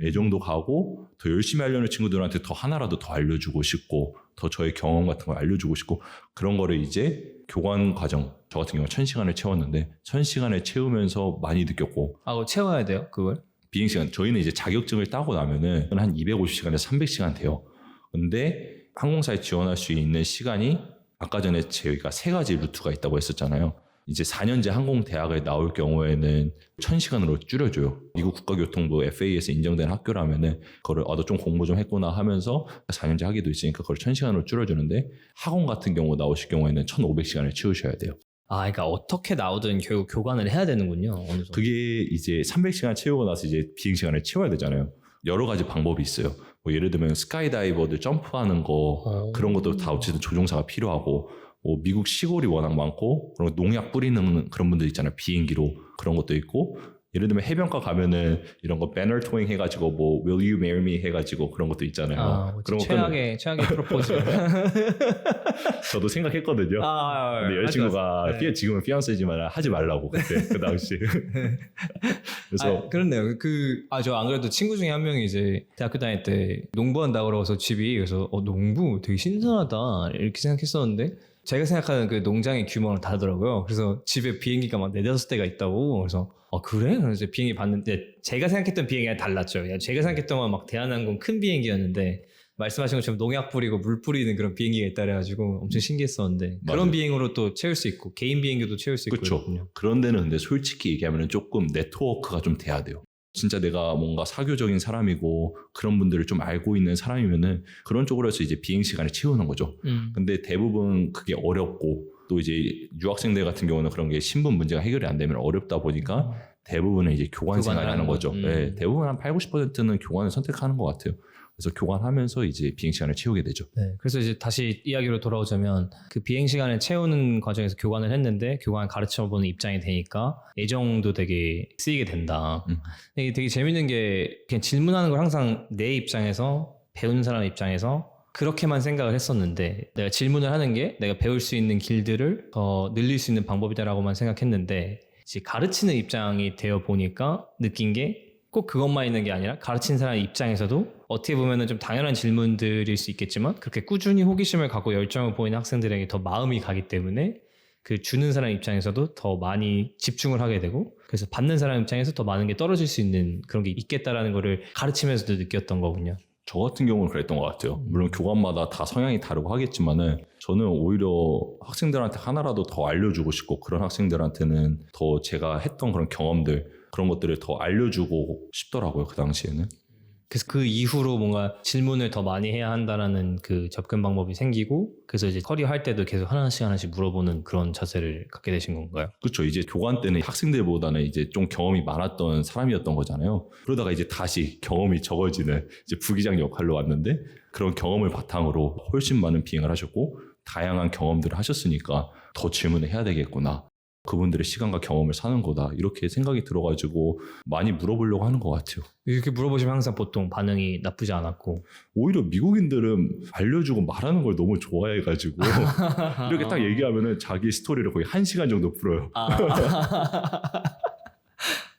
애정도 가고 더 열심히 하려는 친구들한테 더 하나라도 더 알려주고 싶고 더 저의 경험 같은 걸 알려주고 싶고 그런 거를 이제 교관 과정 저 같은 경우 1000시간을 채웠는데 1000시간을 채우면서 많이 느꼈고 그거 채워야 돼요 그걸? 비행시간 저희는 이제 자격증을 따고 나면은 한 250시간에서 300시간 돼요. 근데 항공사에 지원할 수 있는 시간이 아까 전에 저희가 3가지 루트가 있다고 했었잖아요. 이제 4년제 항공대학을 나올 경우에는 1000시간으로 줄여줘요. 미국 국가교통부 FAA에서 인정된 학교라면은 그거를 너 좀 공부 좀 했구나 하면서 4년제 학위도 있으니까 그걸 1000시간으로 줄여주는데 학원 같은 경우 나오실 경우에는 1500시간을 채우셔야 돼요. 그러니까 어떻게 나오든 결국 교관을 해야 되는군요. 어느 정도. 그게 이제 300시간 채우고 나서 이제 비행시간을 채워야 되잖아요. 여러 가지 방법이 있어요. 뭐 예를 들면 스카이다이버들 점프하는 거 그런 것도 다 어쨌든 조종사가 필요하고 뭐 미국 시골이 워낙 많고 그런 농약 뿌리는 그런 분들 있잖아요. 비행기로 그런 것도 있고 예를 들면 해변가 가면은 이런 거 배너 토잉 해가지고 뭐 Will you marry me 해가지고 그런 것도 있잖아요. 그런 최악의 프로포즈. 저도 생각했거든요. 근데 여자친구가 지금은 피앙세지만 하지 말라고 그때 그 당시. 그래서 그렇네요. 저 안 그래도 친구 중에 한 명이 이제 대학교 다닐 때 농구한다고 그러서 집이 그래서 농구 되게 신선하다 이렇게 생각했었는데 제가 생각하는 그 농장의 규모랑 다르더라고요. 그래서 집에 비행기가 막 4-5대가 있다고. 그래서 그래? 그래서 이제 비행기 봤는데 제가 생각했던 비행기랑 달랐죠. 제가 생각했던 건 막 대한항공 큰 비행기였는데 말씀하신 것처럼 농약 뿌리고 물 뿌리는 그런 비행기가 있다 그래가지고 엄청 신기했었는데 맞아요. 그런 비행으로 또 채울 수 있고 개인 비행기도 채울 수 있고 그렇죠. 그렇군요. 그런 데는 근데 솔직히 얘기하면 조금 네트워크가 좀 돼야 돼요. 진짜 내가 뭔가 사교적인 사람이고 그런 분들을 좀 알고 있는 사람이면은 그런 쪽으로 해서 이제 비행 시간을 채우는 거죠. 근데 대부분 그게 어렵고 또 이제 유학생들 같은 경우는 그런 게 신분 문제가 해결이 안 되면 어렵다 보니까 대부분은 이제 교관 생활을 하는 거죠. 네, 대부분 한 80-90%는 교관을 선택하는 것 같아요. 그래서 교관하면서 이제 비행 시간을 채우게 되죠. 네, 그래서 이제 다시 이야기로 돌아오자면 그 비행 시간을 채우는 과정에서 교관을 했는데 교관을 가르쳐보는 입장이 되니까 애정도 되게 쓰이게 된다. 이게 되게 재밌는 게 그냥 질문하는 걸 항상 내 입장에서 배우는 사람 입장에서 그렇게만 생각을 했었는데 내가 질문을 하는 게 내가 배울 수 있는 길들을 더 늘릴 수 있는 방법이다라고만 생각했는데 이제 가르치는 입장이 되어 보니까 느낀 게 꼭 그것만 있는 게 아니라 가르치는 사람 입장에서도 어떻게 보면 좀 당연한 질문들일 수 있겠지만 그렇게 꾸준히 호기심을 갖고 열정을 보이는 학생들에게 더 마음이 가기 때문에 그 주는 사람 입장에서도 더 많이 집중을 하게 되고 그래서 받는 사람 입장에서 더 많은 게 떨어질 수 있는 그런 게 있겠다라는 거를 가르치면서도 느꼈던 거군요. 저 같은 경우는 그랬던 것 같아요. 물론 교관마다 다 성향이 다르고 하겠지만은 저는 오히려 학생들한테 하나라도 더 알려주고 싶고 그런 학생들한테는 더 제가 했던 그런 경험들 그런 것들을 더 알려주고 싶더라고요. 그 당시에는. 그래서 그 이후로 뭔가 질문을 더 많이 해야 한다라는 그 접근 방법이 생기고 그래서 이제 커리어 할 때도 계속 하나씩 물어보는 그런 자세를 갖게 되신 건가요? 그렇죠. 이제 교관 때는 학생들보다는 이제 좀 경험이 많았던 사람이었던 거잖아요. 그러다가 이제 다시 경험이 적어지는 이제 부기장 역할로 왔는데 그런 경험을 바탕으로 훨씬 많은 비행을 하셨고 다양한 경험들을 하셨으니까 더 질문을 해야 되겠구나. 그분들의 시간과 경험을 사는 거다. 이렇게 생각이 들어가지고 많이 물어보려고 하는 것 같아요. 이렇게 물어보시면 항상 보통 반응이 나쁘지 않았고 오히려 미국인들은 알려주고 말하는 걸 너무 좋아해가지고 이렇게 딱 얘기하면은 자기 스토리를 거의 1시간 정도 풀어요.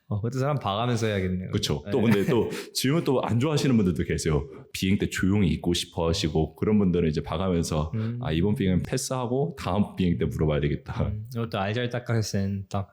그것도 사람 봐가면서 해야겠네요. 그렇죠. 네. 또 근데 또 질문 또 안 좋아하시는 분들도 계세요. 비행 때 조용히 있고 싶어 하시고 그런 분들은 이제 봐가면서 이번 비행은 패스하고 다음 비행 때 물어봐야 되겠다. 이것도 알잘딱하센 딱.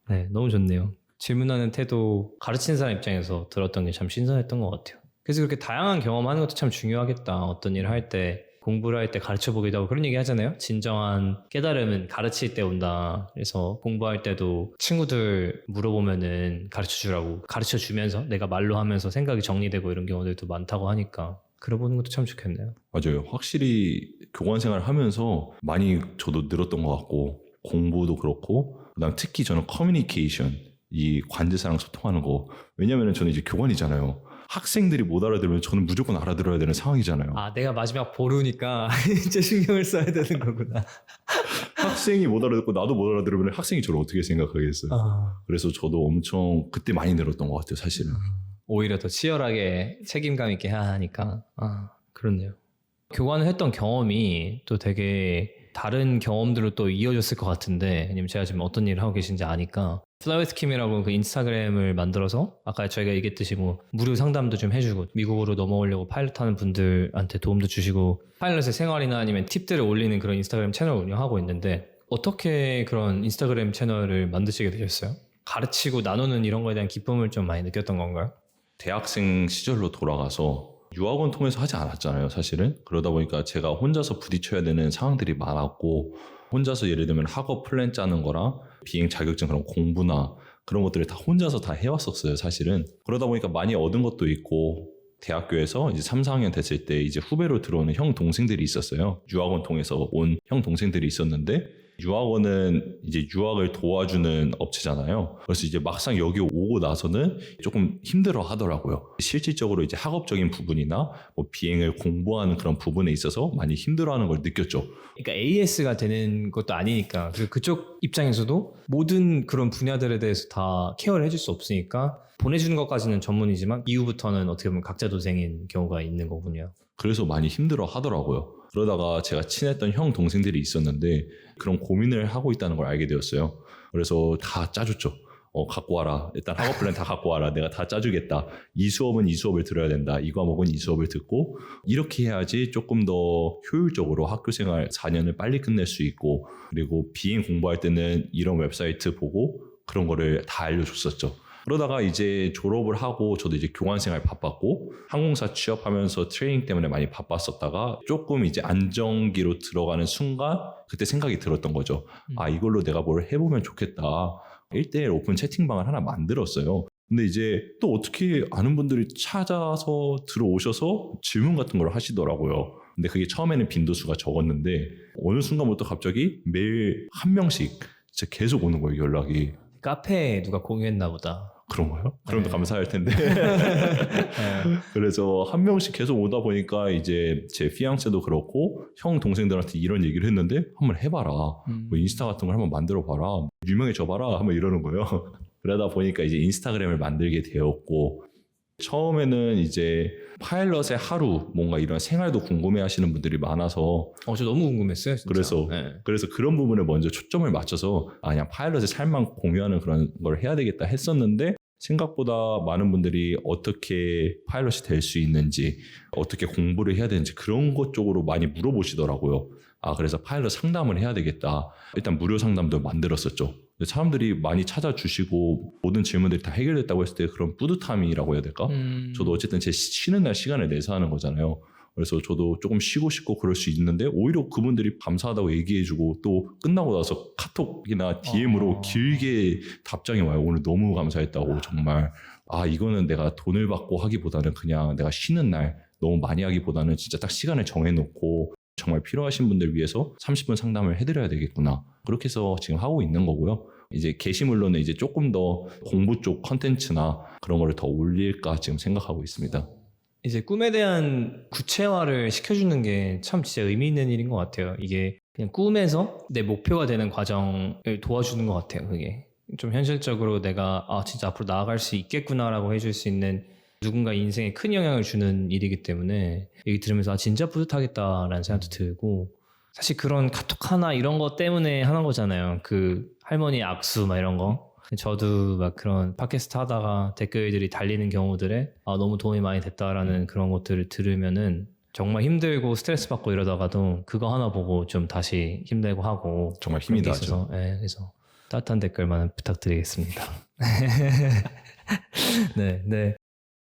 네, 너무 좋네요. 질문하는 태도 가르치는 사람 입장에서 들었던 게 참 신선했던 것 같아요. 그래서 그렇게 다양한 경험하는 것도 참 중요하겠다. 어떤 일을 할 때 공부를 할 때 가르쳐 보기도 하고 그런 얘기 하잖아요. 진정한 깨달음은 가르칠 때 온다. 그래서 공부할 때도 친구들 물어보면은 가르쳐 주라고 가르쳐 주면서 내가 말로 하면서 생각이 정리되고 이런 경우들도 많다고 하니까 그러보는 것도 참 좋겠네요. 맞아요. 확실히 교관 생활을 하면서 많이 저도 늘었던 것 같고 공부도 그렇고 그다음 특히 저는 커뮤니케이션 이 관제사랑 소통하는 거 왜냐면 저는 이제 교관이잖아요. 학생들이 못 알아들으면 저는 무조건 알아들어야 되는 상황이잖아요. 내가 마지막 보루니까 진짜 신경을 써야 되는 거구나. 학생이 못 알아듣고 나도 못 알아들으면 학생이 저를 어떻게 생각하겠어요. 그래서 저도 엄청 그때 많이 늘었던 것 같아요. 사실은. 오히려 더 치열하게 책임감 있게 해야 하니까. 그렇네요. 교관을 했던 경험이 또 되게 다른 경험들로 또 이어졌을 것 같은데 왜냐면 제가 지금 어떤 일을 하고 계신지 아니까 Fly with Kim이라고 그 인스타그램을 만들어서 아까 저희가 얘기했듯이 뭐 무료 상담도 좀 해주고 미국으로 넘어오려고 파일럿 하는 분들한테 도움도 주시고 파일럿의 생활이나 아니면 팁들을 올리는 그런 인스타그램 채널을 운영하고 있는데 어떻게 그런 인스타그램 채널을 만드시게 되셨어요? 가르치고 나누는 이런 거에 대한 기쁨을 좀 많이 느꼈던 건가요? 대학생 시절로 돌아가서 유학원 통해서 하지 않았잖아요. 사실은. 그러다 보니까 제가 혼자서 부딪혀야 되는 상황들이 많았고 혼자서 예를 들면 학업 플랜 짜는 거랑 비행 자격증 그런 공부나 그런 것들을 다 혼자서 다 해왔었어요. 사실은. 그러다 보니까 많이 얻은 것도 있고 대학교에서 이제 3, 4학년 됐을 때 이제 후배로 들어오는 형 동생들이 있었어요. 유학원 통해서 온 형 동생들이 있었는데 유학원은 이제 유학을 도와주는 업체잖아요. 그래서 이제 막상 여기 오고 나서는 조금 힘들어 하더라고요. 실질적으로 이제 학업적인 부분이나 뭐 비행을 공부하는 그런 부분에 있어서 많이 힘들어하는 걸 느꼈죠. 그러니까 AS가 되는 것도 아니니까 그리고 그쪽 입장에서도 모든 그런 분야들에 대해서 다 케어를 해줄 수 없으니까 보내주는 것까지는 전문이지만 이후부터는 어떻게 보면 각자 도생인 경우가 있는 거군요. 그래서 많이 힘들어 하더라고요. 그러다가 제가 친했던 형 동생들이 있었는데 그런 고민을 하고 있다는 걸 알게 되었어요. 그래서 다 짜줬죠. 갖고 와라. 일단 학업 플랜 다 갖고 와라. 내가 다 짜주겠다. 이 수업은 이 수업을 들어야 된다. 이 과목은 이 수업을 듣고 이렇게 해야지 조금 더 효율적으로 학교 생활 4년을 빨리 끝낼 수 있고 그리고 비행 공부할 때는 이런 웹사이트 보고 그런 거를 다 알려줬었죠. 그러다가 이제 졸업을 하고 저도 이제 교환생활 바빴고 항공사 취업하면서 트레이닝 때문에 많이 바빴었다가 조금 이제 안정기로 들어가는 순간 그때 생각이 들었던 거죠. 아, 이걸로 내가 뭘 해보면 좋겠다. 1대1 오픈 채팅방을 하나 만들었어요. 근데 이제 또 어떻게 아는 분들이 찾아서 들어오셔서 질문 같은 걸 하시더라고요. 근데 그게 처음에는 빈도수가 적었는데 어느 순간부터 갑자기 매일 한 명씩 진짜 계속 오는 거예요, 연락이. 카페에 누가 공유했나 보다. 그런가요? 그럼 더 네. 감사할 텐데. 네. 그래서 한 명씩 계속 오다 보니까 이제 제 피앙세도 그렇고 형 동생들한테 이런 얘기를 했는데 한번 해봐라. 뭐 인스타 같은 걸 한번 만들어봐라. 유명해져봐라. 한번 이러는 거예요. 그러다 보니까 이제 인스타그램을 만들게 되었고 처음에는 이제 파일럿의 하루 뭔가 이런 생활도 궁금해하시는 분들이 많아서 저 너무 궁금했어요. 진짜. 그래서 그런 부분에 먼저 초점을 맞춰서 그냥 파일럿의 삶만 공유하는 그런 걸 해야 되겠다 했었는데 생각보다 많은 분들이 어떻게 파일럿이 될 수 있는지 어떻게 공부를 해야 되는지 그런 것 쪽으로 많이 물어보시더라고요. 그래서 파일럿 상담을 해야 되겠다. 일단 무료 상담도 만들었었죠. 사람들이 많이 찾아주시고 모든 질문들이 다 해결됐다고 했을 때 그런 뿌듯함이라고 해야 될까? 저도 어쨌든 제 쉬는 날 시간을 내서 하는 거잖아요. 그래서 저도 조금 쉬고 싶고 그럴 수 있는데 오히려 그분들이 감사하다고 얘기해주고 또 끝나고 나서 카톡이나 DM으로 길게 답장이 와요. 오늘 너무 감사했다고 정말. 이거는 내가 돈을 받고 하기보다는 그냥 내가 쉬는 날 너무 많이 하기보다는 진짜 딱 시간을 정해놓고 정말 필요하신 분들 위해서 30분 상담을 해드려야 되겠구나. 그렇게 해서 지금 하고 있는 거고요. 이제 게시물로는 이제 조금 더 공부 쪽 컨텐츠나 그런 거를 더 올릴까 지금 생각하고 있습니다. 이제 꿈에 대한 구체화를 시켜주는 게 참 진짜 의미 있는 일인 것 같아요. 이게 그냥 꿈에서 내 목표가 되는 과정을 도와주는 것 같아요. 그게 좀 현실적으로 내가 진짜 앞으로 나아갈 수 있겠구나라고 해줄 수 있는 누군가 인생에 큰 영향을 주는 일이기 때문에 얘기 들으면서 진짜 뿌듯하겠다라는 생각도 들고 사실 그런 카톡 하나 이런 거 때문에 하는 거잖아요. 그 할머니 악수 막 이런 거. 저도 막 그런 팟캐스트 하다가 댓글들이 달리는 경우들에 너무 도움이 많이 됐다라는 그런 것들을 들으면은 정말 힘들고 스트레스 받고 이러다가도 그거 하나 보고 좀 다시 힘내고 하고 정말 힘이 그런 게 나죠. 있어서, 그래서 따뜻한 댓글만 부탁드리겠습니다. 네.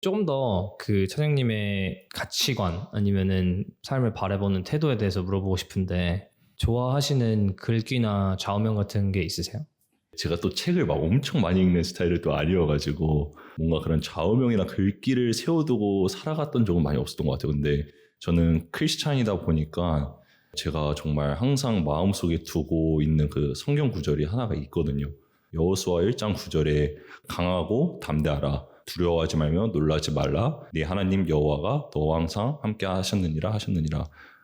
조금 더 그 차장님의 가치관 아니면은 삶을 바라보는 태도에 대해서 물어보고 싶은데 좋아하시는 글귀나 좌우명 같은 게 있으세요? 제가 또 책을 막 엄청 많이 읽는 스타일을 또 아니어가지고 뭔가 그런 좌우명이나 글귀를 세워두고 살아갔던 적은 많이 없었던 것 같아요. 근데 저는 크리스찬이다 보니까 제가 정말 항상 마음속에 두고 있는 그 성경 구절이 하나가 있거든요. 여호수아 1장 9절에 강하고 담대하라. 두려워하지 말며 놀라지 말라. 네 하나님 여호와가 너와 항상 함께 하셨느니라.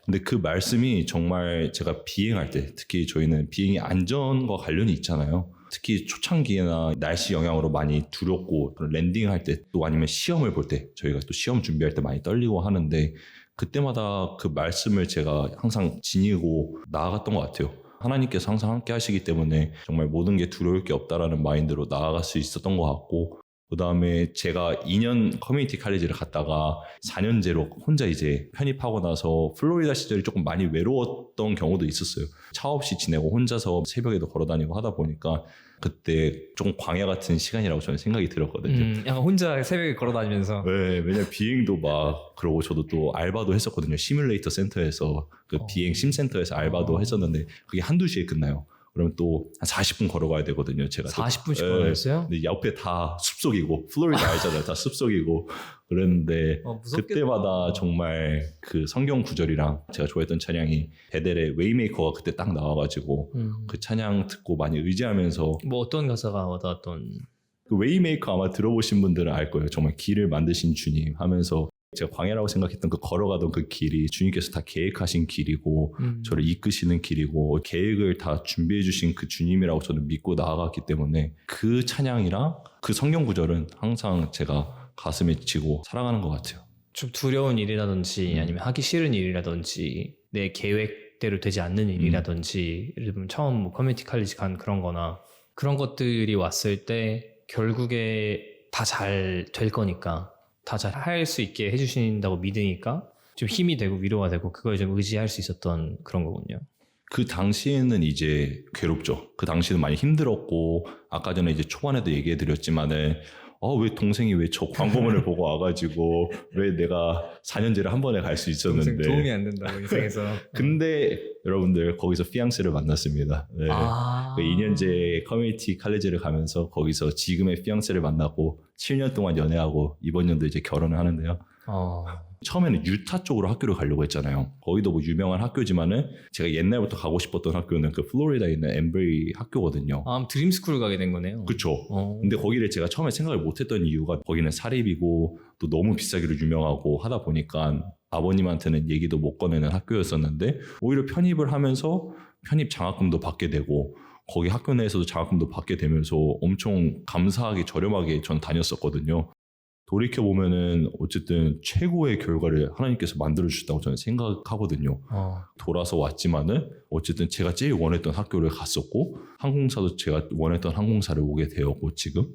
근데 그 말씀이 정말 제가 비행할 때 특히 저희는 비행이 안전과 관련이 있잖아요. 특히 초창기나 날씨 영향으로 많이 두렵고 랜딩할 때 또 아니면 시험을 볼 때 저희가 또 시험 준비할 때 많이 떨리고 하는데 그때마다 그 말씀을 제가 항상 지니고 나아갔던 것 같아요. 하나님께서 항상 함께 하시기 때문에 정말 모든 게 두려울 게 없다라는 마인드로 나아갈 수 있었던 것 같고 그 다음에 제가 2년 커뮤니티 칼리지를 갔다가 4년제로 혼자 이제 편입하고 나서 플로리다 시절이 조금 많이 외로웠던 경우도 있었어요. 차 없이 지내고 혼자서 새벽에도 걸어다니고 하다 보니까 그때 좀 광야 같은 시간이라고 저는 생각이 들었거든요. 약간 혼자 새벽에 걸어다니면서 네, 왜냐면 비행도 막 그러고 저도 또 알바도 했었거든요. 시뮬레이터 센터에서 그 비행 심센터에서 알바도 했었는데 그게 한두 시에 끝나요. 그러면 또 한 40분 걸어가야 되거든요. 제가 40분씩 걸어갔어요? 근데 옆에 다 숲속이고 플로리다 알잖아요. 다 숲속이고 그랬는데 무섭겠다. 그때마다 정말 그 성경 구절이랑 제가 좋아했던 찬양이 베델의 웨이메이커가 그때 딱 나와가지고 그 찬양 듣고 많이 의지하면서 뭐 어떤 가사가 와닿았던 그 웨이메이커 아마 들어보신 분들은 알 거예요. 정말 길을 만드신 주님 하면서 제가 광야라고 생각했던 그 걸어가던 그 길이 주님께서 다 계획하신 길이고 저를 이끄시는 길이고 계획을 다 준비해 주신 그 주님이라고 저는 믿고 나아갔기 때문에 그 찬양이랑 그 성경 구절은 항상 제가 가슴에 지고 살아가는 것 같아요. 좀 두려운 일이라든지 아니면 하기 싫은 일이라든지 내 계획대로 되지 않는 일이라든지 예를 들면 처음 뭐 커뮤니티 칼리지 간 그런 거나 그런 것들이 왔을 때 결국에 다 잘 될 거니까 다 잘 할 수 있게 해주신다고 믿으니까 좀 힘이 되고 위로가 되고 그걸 좀 의지할 수 있었던 그런 거군요. 그 당시에는 이제 괴롭죠. 그 당시에는 많이 힘들었고 아까 전에 이제 초반에도 얘기해드렸지만은 왜 동생이 왜 저 광고문을 보고 와가지고 왜 내가 4년제를 한 번에 갈 수 있었는데 도움이 안 된다고 인생에서. 근데 여러분들 거기서 피앙세를 만났습니다. 네. 그 2년제 커뮤니티 칼리지를 가면서 거기서 지금의 피앙세를 만나고 7년 동안 연애하고 이번 연도 이제 결혼을 하는데요. 처음에는 유타 쪽으로 학교를 가려고 했잖아요. 거기도 뭐 유명한 학교지만은 제가 옛날부터 가고 싶었던 학교는 그 플로리다에 있는 엠브리 학교거든요. 드림스쿨 가게 된 거네요. 그쵸. 근데 거기를 제가 처음에 생각을 못했던 이유가 거기는 사립이고 또 너무 비싸기로 유명하고 하다 보니까 아버님한테는 얘기도 못 꺼내는 학교였었는데 오히려 편입을 하면서 편입 장학금도 받게 되고 거기 학교 내에서도 장학금도 받게 되면서 엄청 감사하게 저렴하게 전 다녔었거든요. 돌이켜보면은 어쨌든 최고의 결과를 하나님께서 만들어주셨다고 저는 생각하거든요. 돌아서 왔지만은 어쨌든 제가 제일 원했던 학교를 갔었고 항공사도 제가 원했던 항공사를 오게 되었고 지금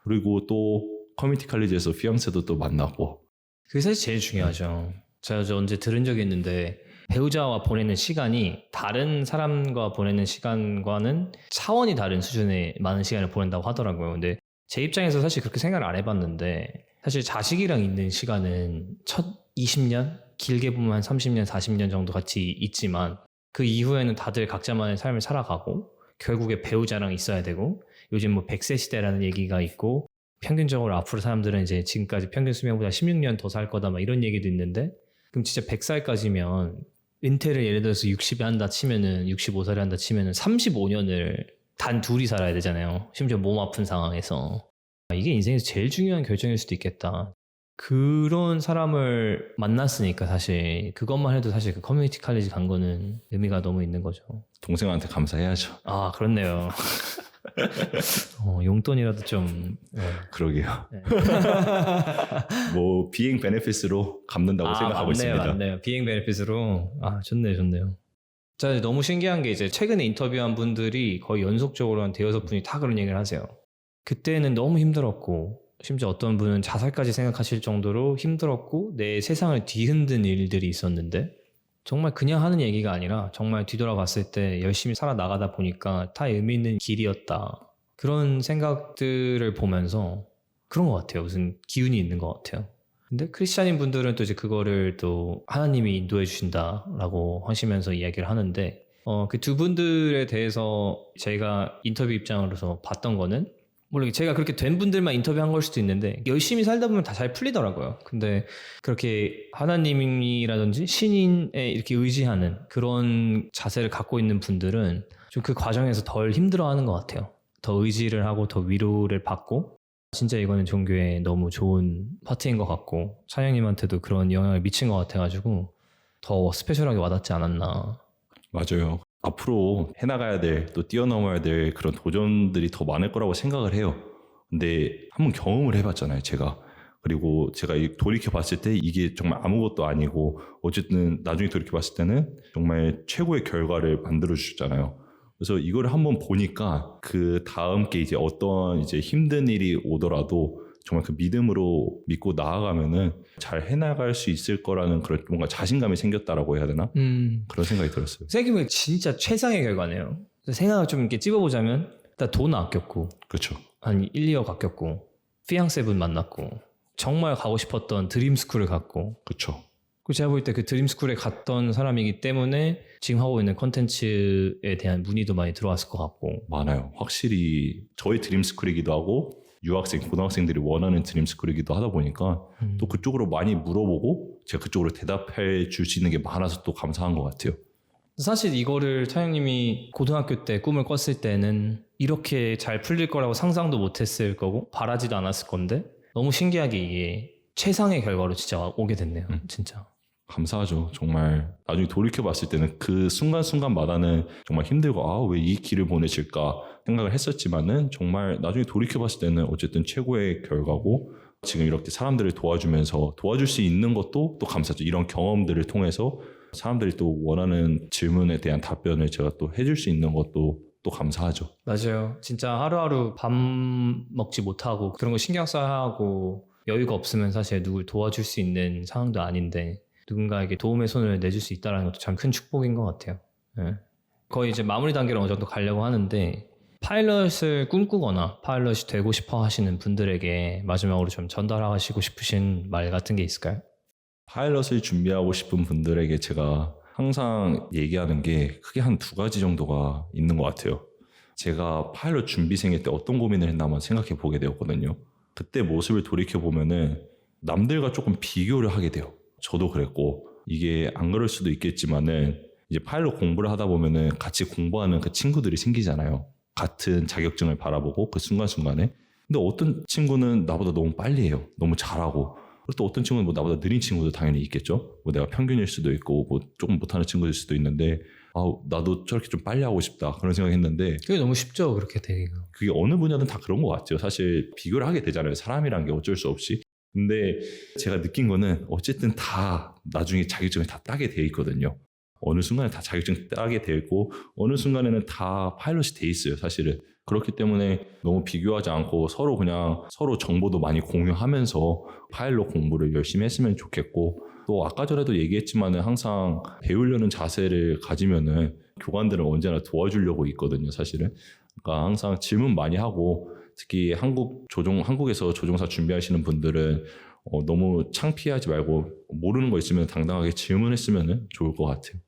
그리고 또 커뮤니티 칼리지에서 피앙세도 또 만났고 그게 사실 제일 중요하죠. 제가 언제 들은 적이 있는데 배우자와 보내는 시간이 다른 사람과 보내는 시간과는 차원이 다른 수준의 많은 시간을 보낸다고 하더라고요. 근데 제 입장에서 사실 그렇게 생각을 안 해봤는데 사실 자식이랑 있는 시간은 첫 20년? 길게 보면 한 30년, 40년 정도 같이 있지만 그 이후에는 다들 각자만의 삶을 살아가고 결국에 배우자랑 있어야 되고 요즘 뭐 100세 시대라는 얘기가 있고 평균적으로 앞으로 사람들은 이제 지금까지 평균 수명보다 16년 더 살 거다 막 이런 얘기도 있는데 그럼 진짜 100살까지면 은퇴를 예를 들어서 60에 한다 치면은 65살에 한다 치면은 35년을 단 둘이 살아야 되잖아요. 심지어 몸 아픈 상황에서. 이게 인생에서 제일 중요한 결정일 수도 있겠다. 그런 사람을 만났으니까 사실 그것만 해도 사실 그 커뮤니티 칼리지 간 거는 의미가 너무 있는 거죠. 동생한테 감사해야죠. 그렇네요. 용돈이라도 좀. 네. 그러게요. 네. 뭐 비행 베네핏으로 갚는다고 생각하고 있습니다. 맞네요. 비행 베네핏으로. 좋네요. 자, 너무 신기한 게 이제 최근에 인터뷰한 분들이 거의 연속적으로 한 대여섯 분이 다 그런 얘기를 하세요. 그때는 너무 힘들었고 심지어 어떤 분은 자살까지 생각하실 정도로 힘들었고 내 세상을 뒤흔든 일들이 있었는데 정말 그냥 하는 얘기가 아니라 정말 뒤돌아봤을 때 열심히 살아나가다 보니까 다 의미 있는 길이었다. 그런 생각들을 보면서 그런 것 같아요. 무슨 기운이 있는 것 같아요. 근데 크리스찬인 분들은 또 이제 그거를 또 하나님이 인도해 주신다라고 하시면서 이야기를 하는데 그 두 분들에 대해서 제가 인터뷰 입장으로서 봤던 거는 물론 제가 그렇게 된 분들만 인터뷰한 걸 수도 있는데 열심히 살다 보면 다 잘 풀리더라고요. 근데 그렇게 하나님이라든지 신인에 이렇게 의지하는 그런 자세를 갖고 있는 분들은 좀 그 과정에서 덜 힘들어하는 것 같아요. 더 의지를 하고 더 위로를 받고 진짜 이거는 종교에 너무 좋은 파트인 것 같고 찬영님한테도 그런 영향을 미친 것 같아가지고 더 스페셜하게 와닿지 않았나. 맞아요. 앞으로 해나가야 될, 또 뛰어넘어야 될 그런 도전들이 더 많을 거라고 생각을 해요. 근데 한번 경험을 해봤잖아요, 제가. 그리고 제가 돌이켜 봤을 때 이게 정말 아무것도 아니고 어쨌든 나중에 돌이켜 봤을 때는 정말 최고의 결과를 만들어 주셨잖아요. 그래서 이거를 한번 보니까 그 다음 게 이제 어떤 이제 힘든 일이 오더라도 정말 그 믿음으로 믿고 나아가면은 잘 해나갈 수 있을 거라는 그런 뭔가 자신감이 생겼다라고 해야 되나? 그런 생각이 들었어요. 생각해보면 진짜 최상의 결과네요. 생각을 좀 이렇게 찝어보자면 일단 돈 아꼈고 그렇죠. 한 1, 2억 아꼈고 피앙세분 만났고 정말 가고 싶었던 드림스쿨을 갔고 그렇죠. 그 제가 볼 때 그 드림스쿨에 갔던 사람이기 때문에 지금 하고 있는 콘텐츠에 대한 문의도 많이 들어왔을 것 같고 많아요. 확실히 저희 드림스쿨이기도 하고 유학생, 고등학생들이 원하는 드림스쿨이기도 하다 보니까 또 그쪽으로 많이 물어보고 제가 그쪽으로 대답해 줄 수 있는 게 많아서 또 감사한 것 같아요. 사실 이거를 차영님이 고등학교 때 꿈을 꿨을 때는 이렇게 잘 풀릴 거라고 상상도 못했을 거고 바라지도 않았을 건데 너무 신기하게 이게 최상의 결과로 진짜 오게 됐네요. 진짜. 감사하죠. 정말 나중에 돌이켜 봤을 때는 그 순간순간마다는 정말 힘들고 왜 이 길을 보내실까 생각을 했었지만은 정말 나중에 돌이켜 봤을 때는 어쨌든 최고의 결과고 지금 이렇게 사람들을 도와주면서 도와줄 수 있는 것도 또 감사하죠. 이런 경험들을 통해서 사람들이 또 원하는 질문에 대한 답변을 제가 또 해줄 수 있는 것도 또 감사하죠. 맞아요. 진짜 하루하루 밥 먹지 못하고 그런 거 신경 써야 하고 여유가 없으면 사실 누굴 도와줄 수 있는 상황도 아닌데 누군가에게 도움의 손을 내줄 수 있다는 것도 참 큰 축복인 것 같아요. 예. 거의 이제 마무리 단계로 어느 정도 가려고 하는데 파일럿을 꿈꾸거나 파일럿이 되고 싶어 하시는 분들에게 마지막으로 좀 전달하시고 싶으신 말 같은 게 있을까요? 파일럿을 준비하고 싶은 분들에게 제가 항상 얘기하는 게 크게 한 두 가지 정도가 있는 것 같아요. 제가 파일럿 준비생일 때 어떤 고민을 했나 한번 생각해 보게 되었거든요. 그때 모습을 돌이켜 보면은 남들과 조금 비교를 하게 돼요. 저도 그랬고, 이게 안 그럴 수도 있겠지만은 이제 파일럿 공부를 하다 보면은 같이 공부하는 그 친구들이 생기잖아요. 같은 자격증을 바라보고 그 순간순간에. 근데 어떤 친구는 나보다 너무 빨리 해요. 너무 잘하고. 그리고 또 어떤 친구는 뭐 나보다 느린 친구도 당연히 있겠죠. 뭐 내가 평균일 수도 있고 뭐 조금 못하는 친구일 수도 있는데 나도 저렇게 좀 빨리 하고 싶다 그런 생각했는데 그게 너무 쉽죠, 그렇게 되기가. 그게 어느 분야든 다 그런 것 같아요. 사실 비교를 하게 되잖아요. 사람이란 게 어쩔 수 없이. 근데 제가 느낀 거는 어쨌든 다 나중에 자격증을 다 따게 돼 있거든요. 어느 순간에 다 자격증 따게 돼 있고 어느 순간에는 다 파일럿이 돼 있어요. 사실은. 그렇기 때문에 너무 비교하지 않고 서로 그냥 서로 정보도 많이 공유하면서 파일럿 공부를 열심히 했으면 좋겠고, 또 아까 전에도 얘기했지만은 항상 배우려는 자세를 가지면은 교관들은 언제나 도와주려고 있거든요, 사실은. 그러니까 항상 질문 많이 하고, 특히 한국에서 조종사 준비하시는 분들은 너무 창피하지 말고 모르는 거 있으면 당당하게 질문했으면 좋을 것 같아요.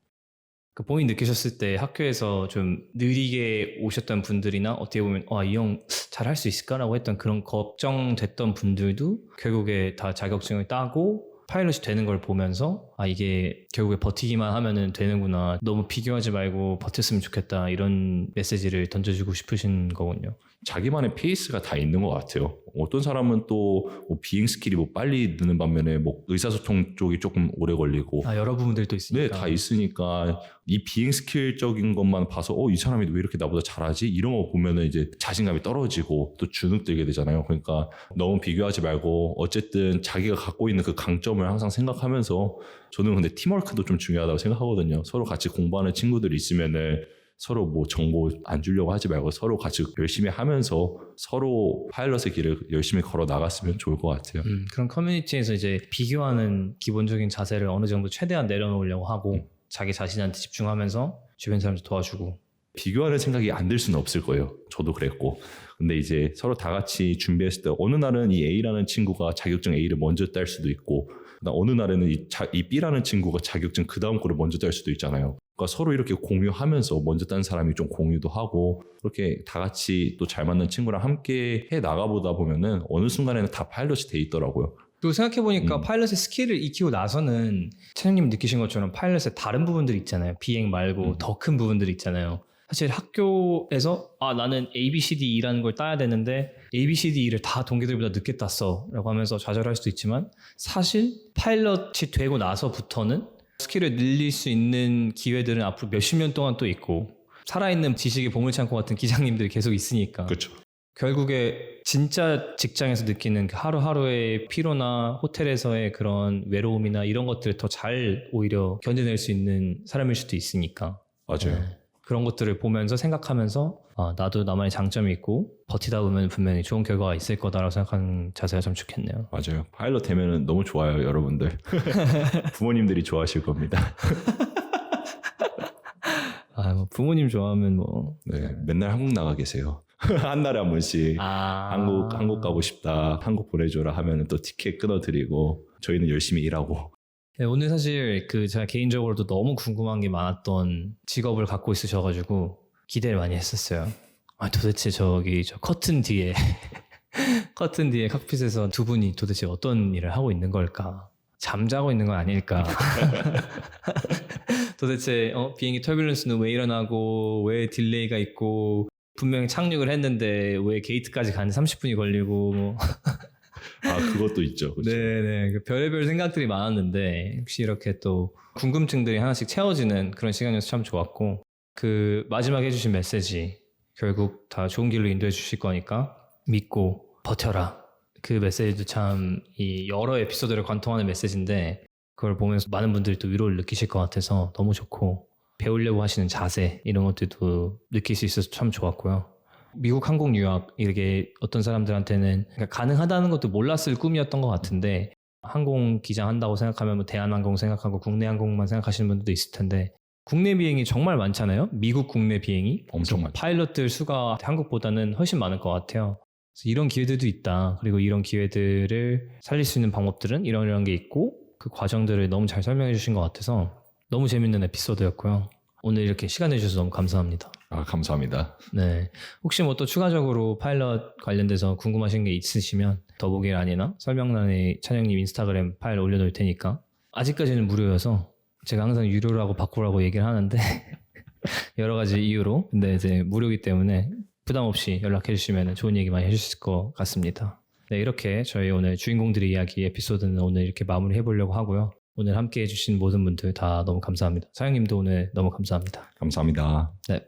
그 본인 느끼셨을 때 학교에서 좀 느리게 오셨던 분들이나 어떻게 보면 이 형 잘할 수 있을까라고 했던 그런 걱정됐던 분들도 결국에 다 자격증을 따고 파일럿이 되는 걸 보면서 이게 결국에 버티기만 하면은 되는구나, 너무 비교하지 말고 버텼으면 좋겠다, 이런 메시지를 던져주고 싶으신 거군요. 자기만의 페이스가 다 있는 것 같아요. 어떤 사람은 또 비행 스킬이 빨리 느는 반면에 의사소통 쪽이 조금 오래 걸리고. 여러 부분들도 있으니까. 네, 다 있으니까 이 비행 스킬적인 것만 봐서 이 사람이 왜 이렇게 나보다 잘하지? 이런 거 보면은 이제 자신감이 떨어지고 또 주눅 들게 되잖아요. 그러니까 너무 비교하지 말고 어쨌든 자기가 갖고 있는 그 강점을 항상 생각하면서, 저는 근데 팀워크도 좀 중요하다고 생각하거든요. 서로 같이 공부하는 친구들이 있으면은 서로 뭐 정보 안 주려고 하지 말고 서로 같이 열심히 하면서 서로 파일럿의 길을 열심히 걸어 나갔으면 좋을 것 같아요. 그런 커뮤니티에서 이제 비교하는 기본적인 자세를 어느 정도 최대한 내려놓으려고 하고 자기 자신한테 집중하면서 주변 사람들 도와주고. 비교하는 생각이 안 들 수는 없을 거예요. 저도 그랬고. 근데 이제 서로 다 같이 준비했을 때 어느 날은 이 A라는 친구가 자격증 A를 먼저 딸 수도 있고, 어느 날에는 이 B라는 친구가 자격증 그 다음 거를 먼저 딸 수도 있잖아요. 그러니까 서로 이렇게 공유하면서 먼저 딴 사람이 좀 공유도 하고, 그렇게 다 같이 또 잘 맞는 친구랑 함께 해 나가보다 보면은 어느 순간에는 다 파일럿이 돼 있더라고요. 또 생각해보니까 파일럿의 스킬을 익히고 나서는 차장님이 느끼신 것처럼 파일럿의 다른 부분들이 있잖아요. 비행 말고 더 큰 부분들이 있잖아요. 사실 학교에서 나는 ABCDE라는 걸 따야 되는데 ABCDE를 다 동기들보다 늦게 땄어 라고 하면서 좌절할 수도 있지만, 사실 파일럿이 되고 나서부터는 스킬을 늘릴 수 있는 기회들은 앞으로 몇십 년 동안 또 있고, 살아있는 지식의 보물창고 같은 기장님들이 계속 있으니까. 그렇죠. 결국에 진짜 직장에서 느끼는 그 하루하루의 피로나 호텔에서의 그런 외로움이나 이런 것들을 더 잘 오히려 견뎌낼 수 있는 사람일 수도 있으니까. 맞아요. 그런 것들을 보면서 생각하면서 나도 나만의 장점이 있고 버티다 보면 분명히 좋은 결과가 있을 거다라고 생각하는 자세가 참 좋겠네요. 맞아요. 파일럿 되면은 너무 좋아요, 여러분들. 부모님들이 좋아하실 겁니다. 뭐 부모님 좋아하면 네, 맨날 한국 나가 계세요. 한 달에 한 번씩 한국 가고 싶다, 한국 보내줘라 하면은 또 티켓 끊어드리고 저희는 열심히 일하고. 네, 오늘 사실 제가 개인적으로도 너무 궁금한 게 많았던 직업을 갖고 있으셔가지고 기대를 많이 했었어요. 도대체 저 커튼 뒤에 칵핏에서 두 분이 도대체 어떤 일을 하고 있는 걸까? 잠자고 있는 건 아닐까? 도대체 비행기 터뷸런스는 왜 일어나고 왜 딜레이가 있고, 분명히 착륙을 했는데 왜 게이트까지 가는데 30분이 걸리고 그것도 있죠. 그렇죠? 네네. 별의별 생각들이 많았는데 혹시 이렇게 또 궁금증들이 하나씩 채워지는 그런 시간이어서 참 좋았고, 마지막에 해주신 메시지 결국 다 좋은 길로 인도해 주실 거니까 믿고 버텨라. 그 메시지도 참 이 여러 에피소드를 관통하는 메시지인데 그걸 보면서 많은 분들이 또 위로를 느끼실 것 같아서 너무 좋고, 배우려고 하시는 자세 이런 것들도 느낄 수 있어서 참 좋았고요. 미국 항공 유학 이게 어떤 사람들한테는 그러니까 가능하다는 것도 몰랐을 꿈이었던 것 같은데 항공 기장 한다고 생각하면 뭐 대한항공 생각하고 국내 항공만 생각하시는 분들도 있을 텐데 국내 비행이 정말 많잖아요. 미국 국내 비행이 엄청 많죠. 파일럿들 수가 한국보다는 훨씬 많을 것 같아요. 그래서 이런 기회들도 있다. 그리고 이런 기회들을 살릴 수 있는 방법들은 이런 게 있고 그 과정들을 너무 잘 설명해 주신 것 같아서 너무 재밌는 에피소드였고요. 오늘 이렇게 시간 내주셔서 너무 감사합니다. 감사합니다. 네. 혹시 뭐 또 추가적으로 파일럿 관련돼서 궁금하신 게 있으시면 더보기란이나 설명란에 찬영님 인스타그램 파일 올려놓을 테니까 아직까지는 무료여서 제가 항상 유료라고 바꾸라고 얘기를 하는데 여러 가지 이유로 근데 이제 무료이기 때문에 부담 없이 연락해 주시면 좋은 얘기 많이 해주실 것 같습니다. 네, 이렇게 저희 오늘 주인공들의 이야기 에피소드는 오늘 이렇게 마무리 해보려고 하고요. 오늘 함께 해주신 모든 분들 다 너무 감사합니다. 사장님도 오늘 너무 감사합니다. 감사합니다. 네.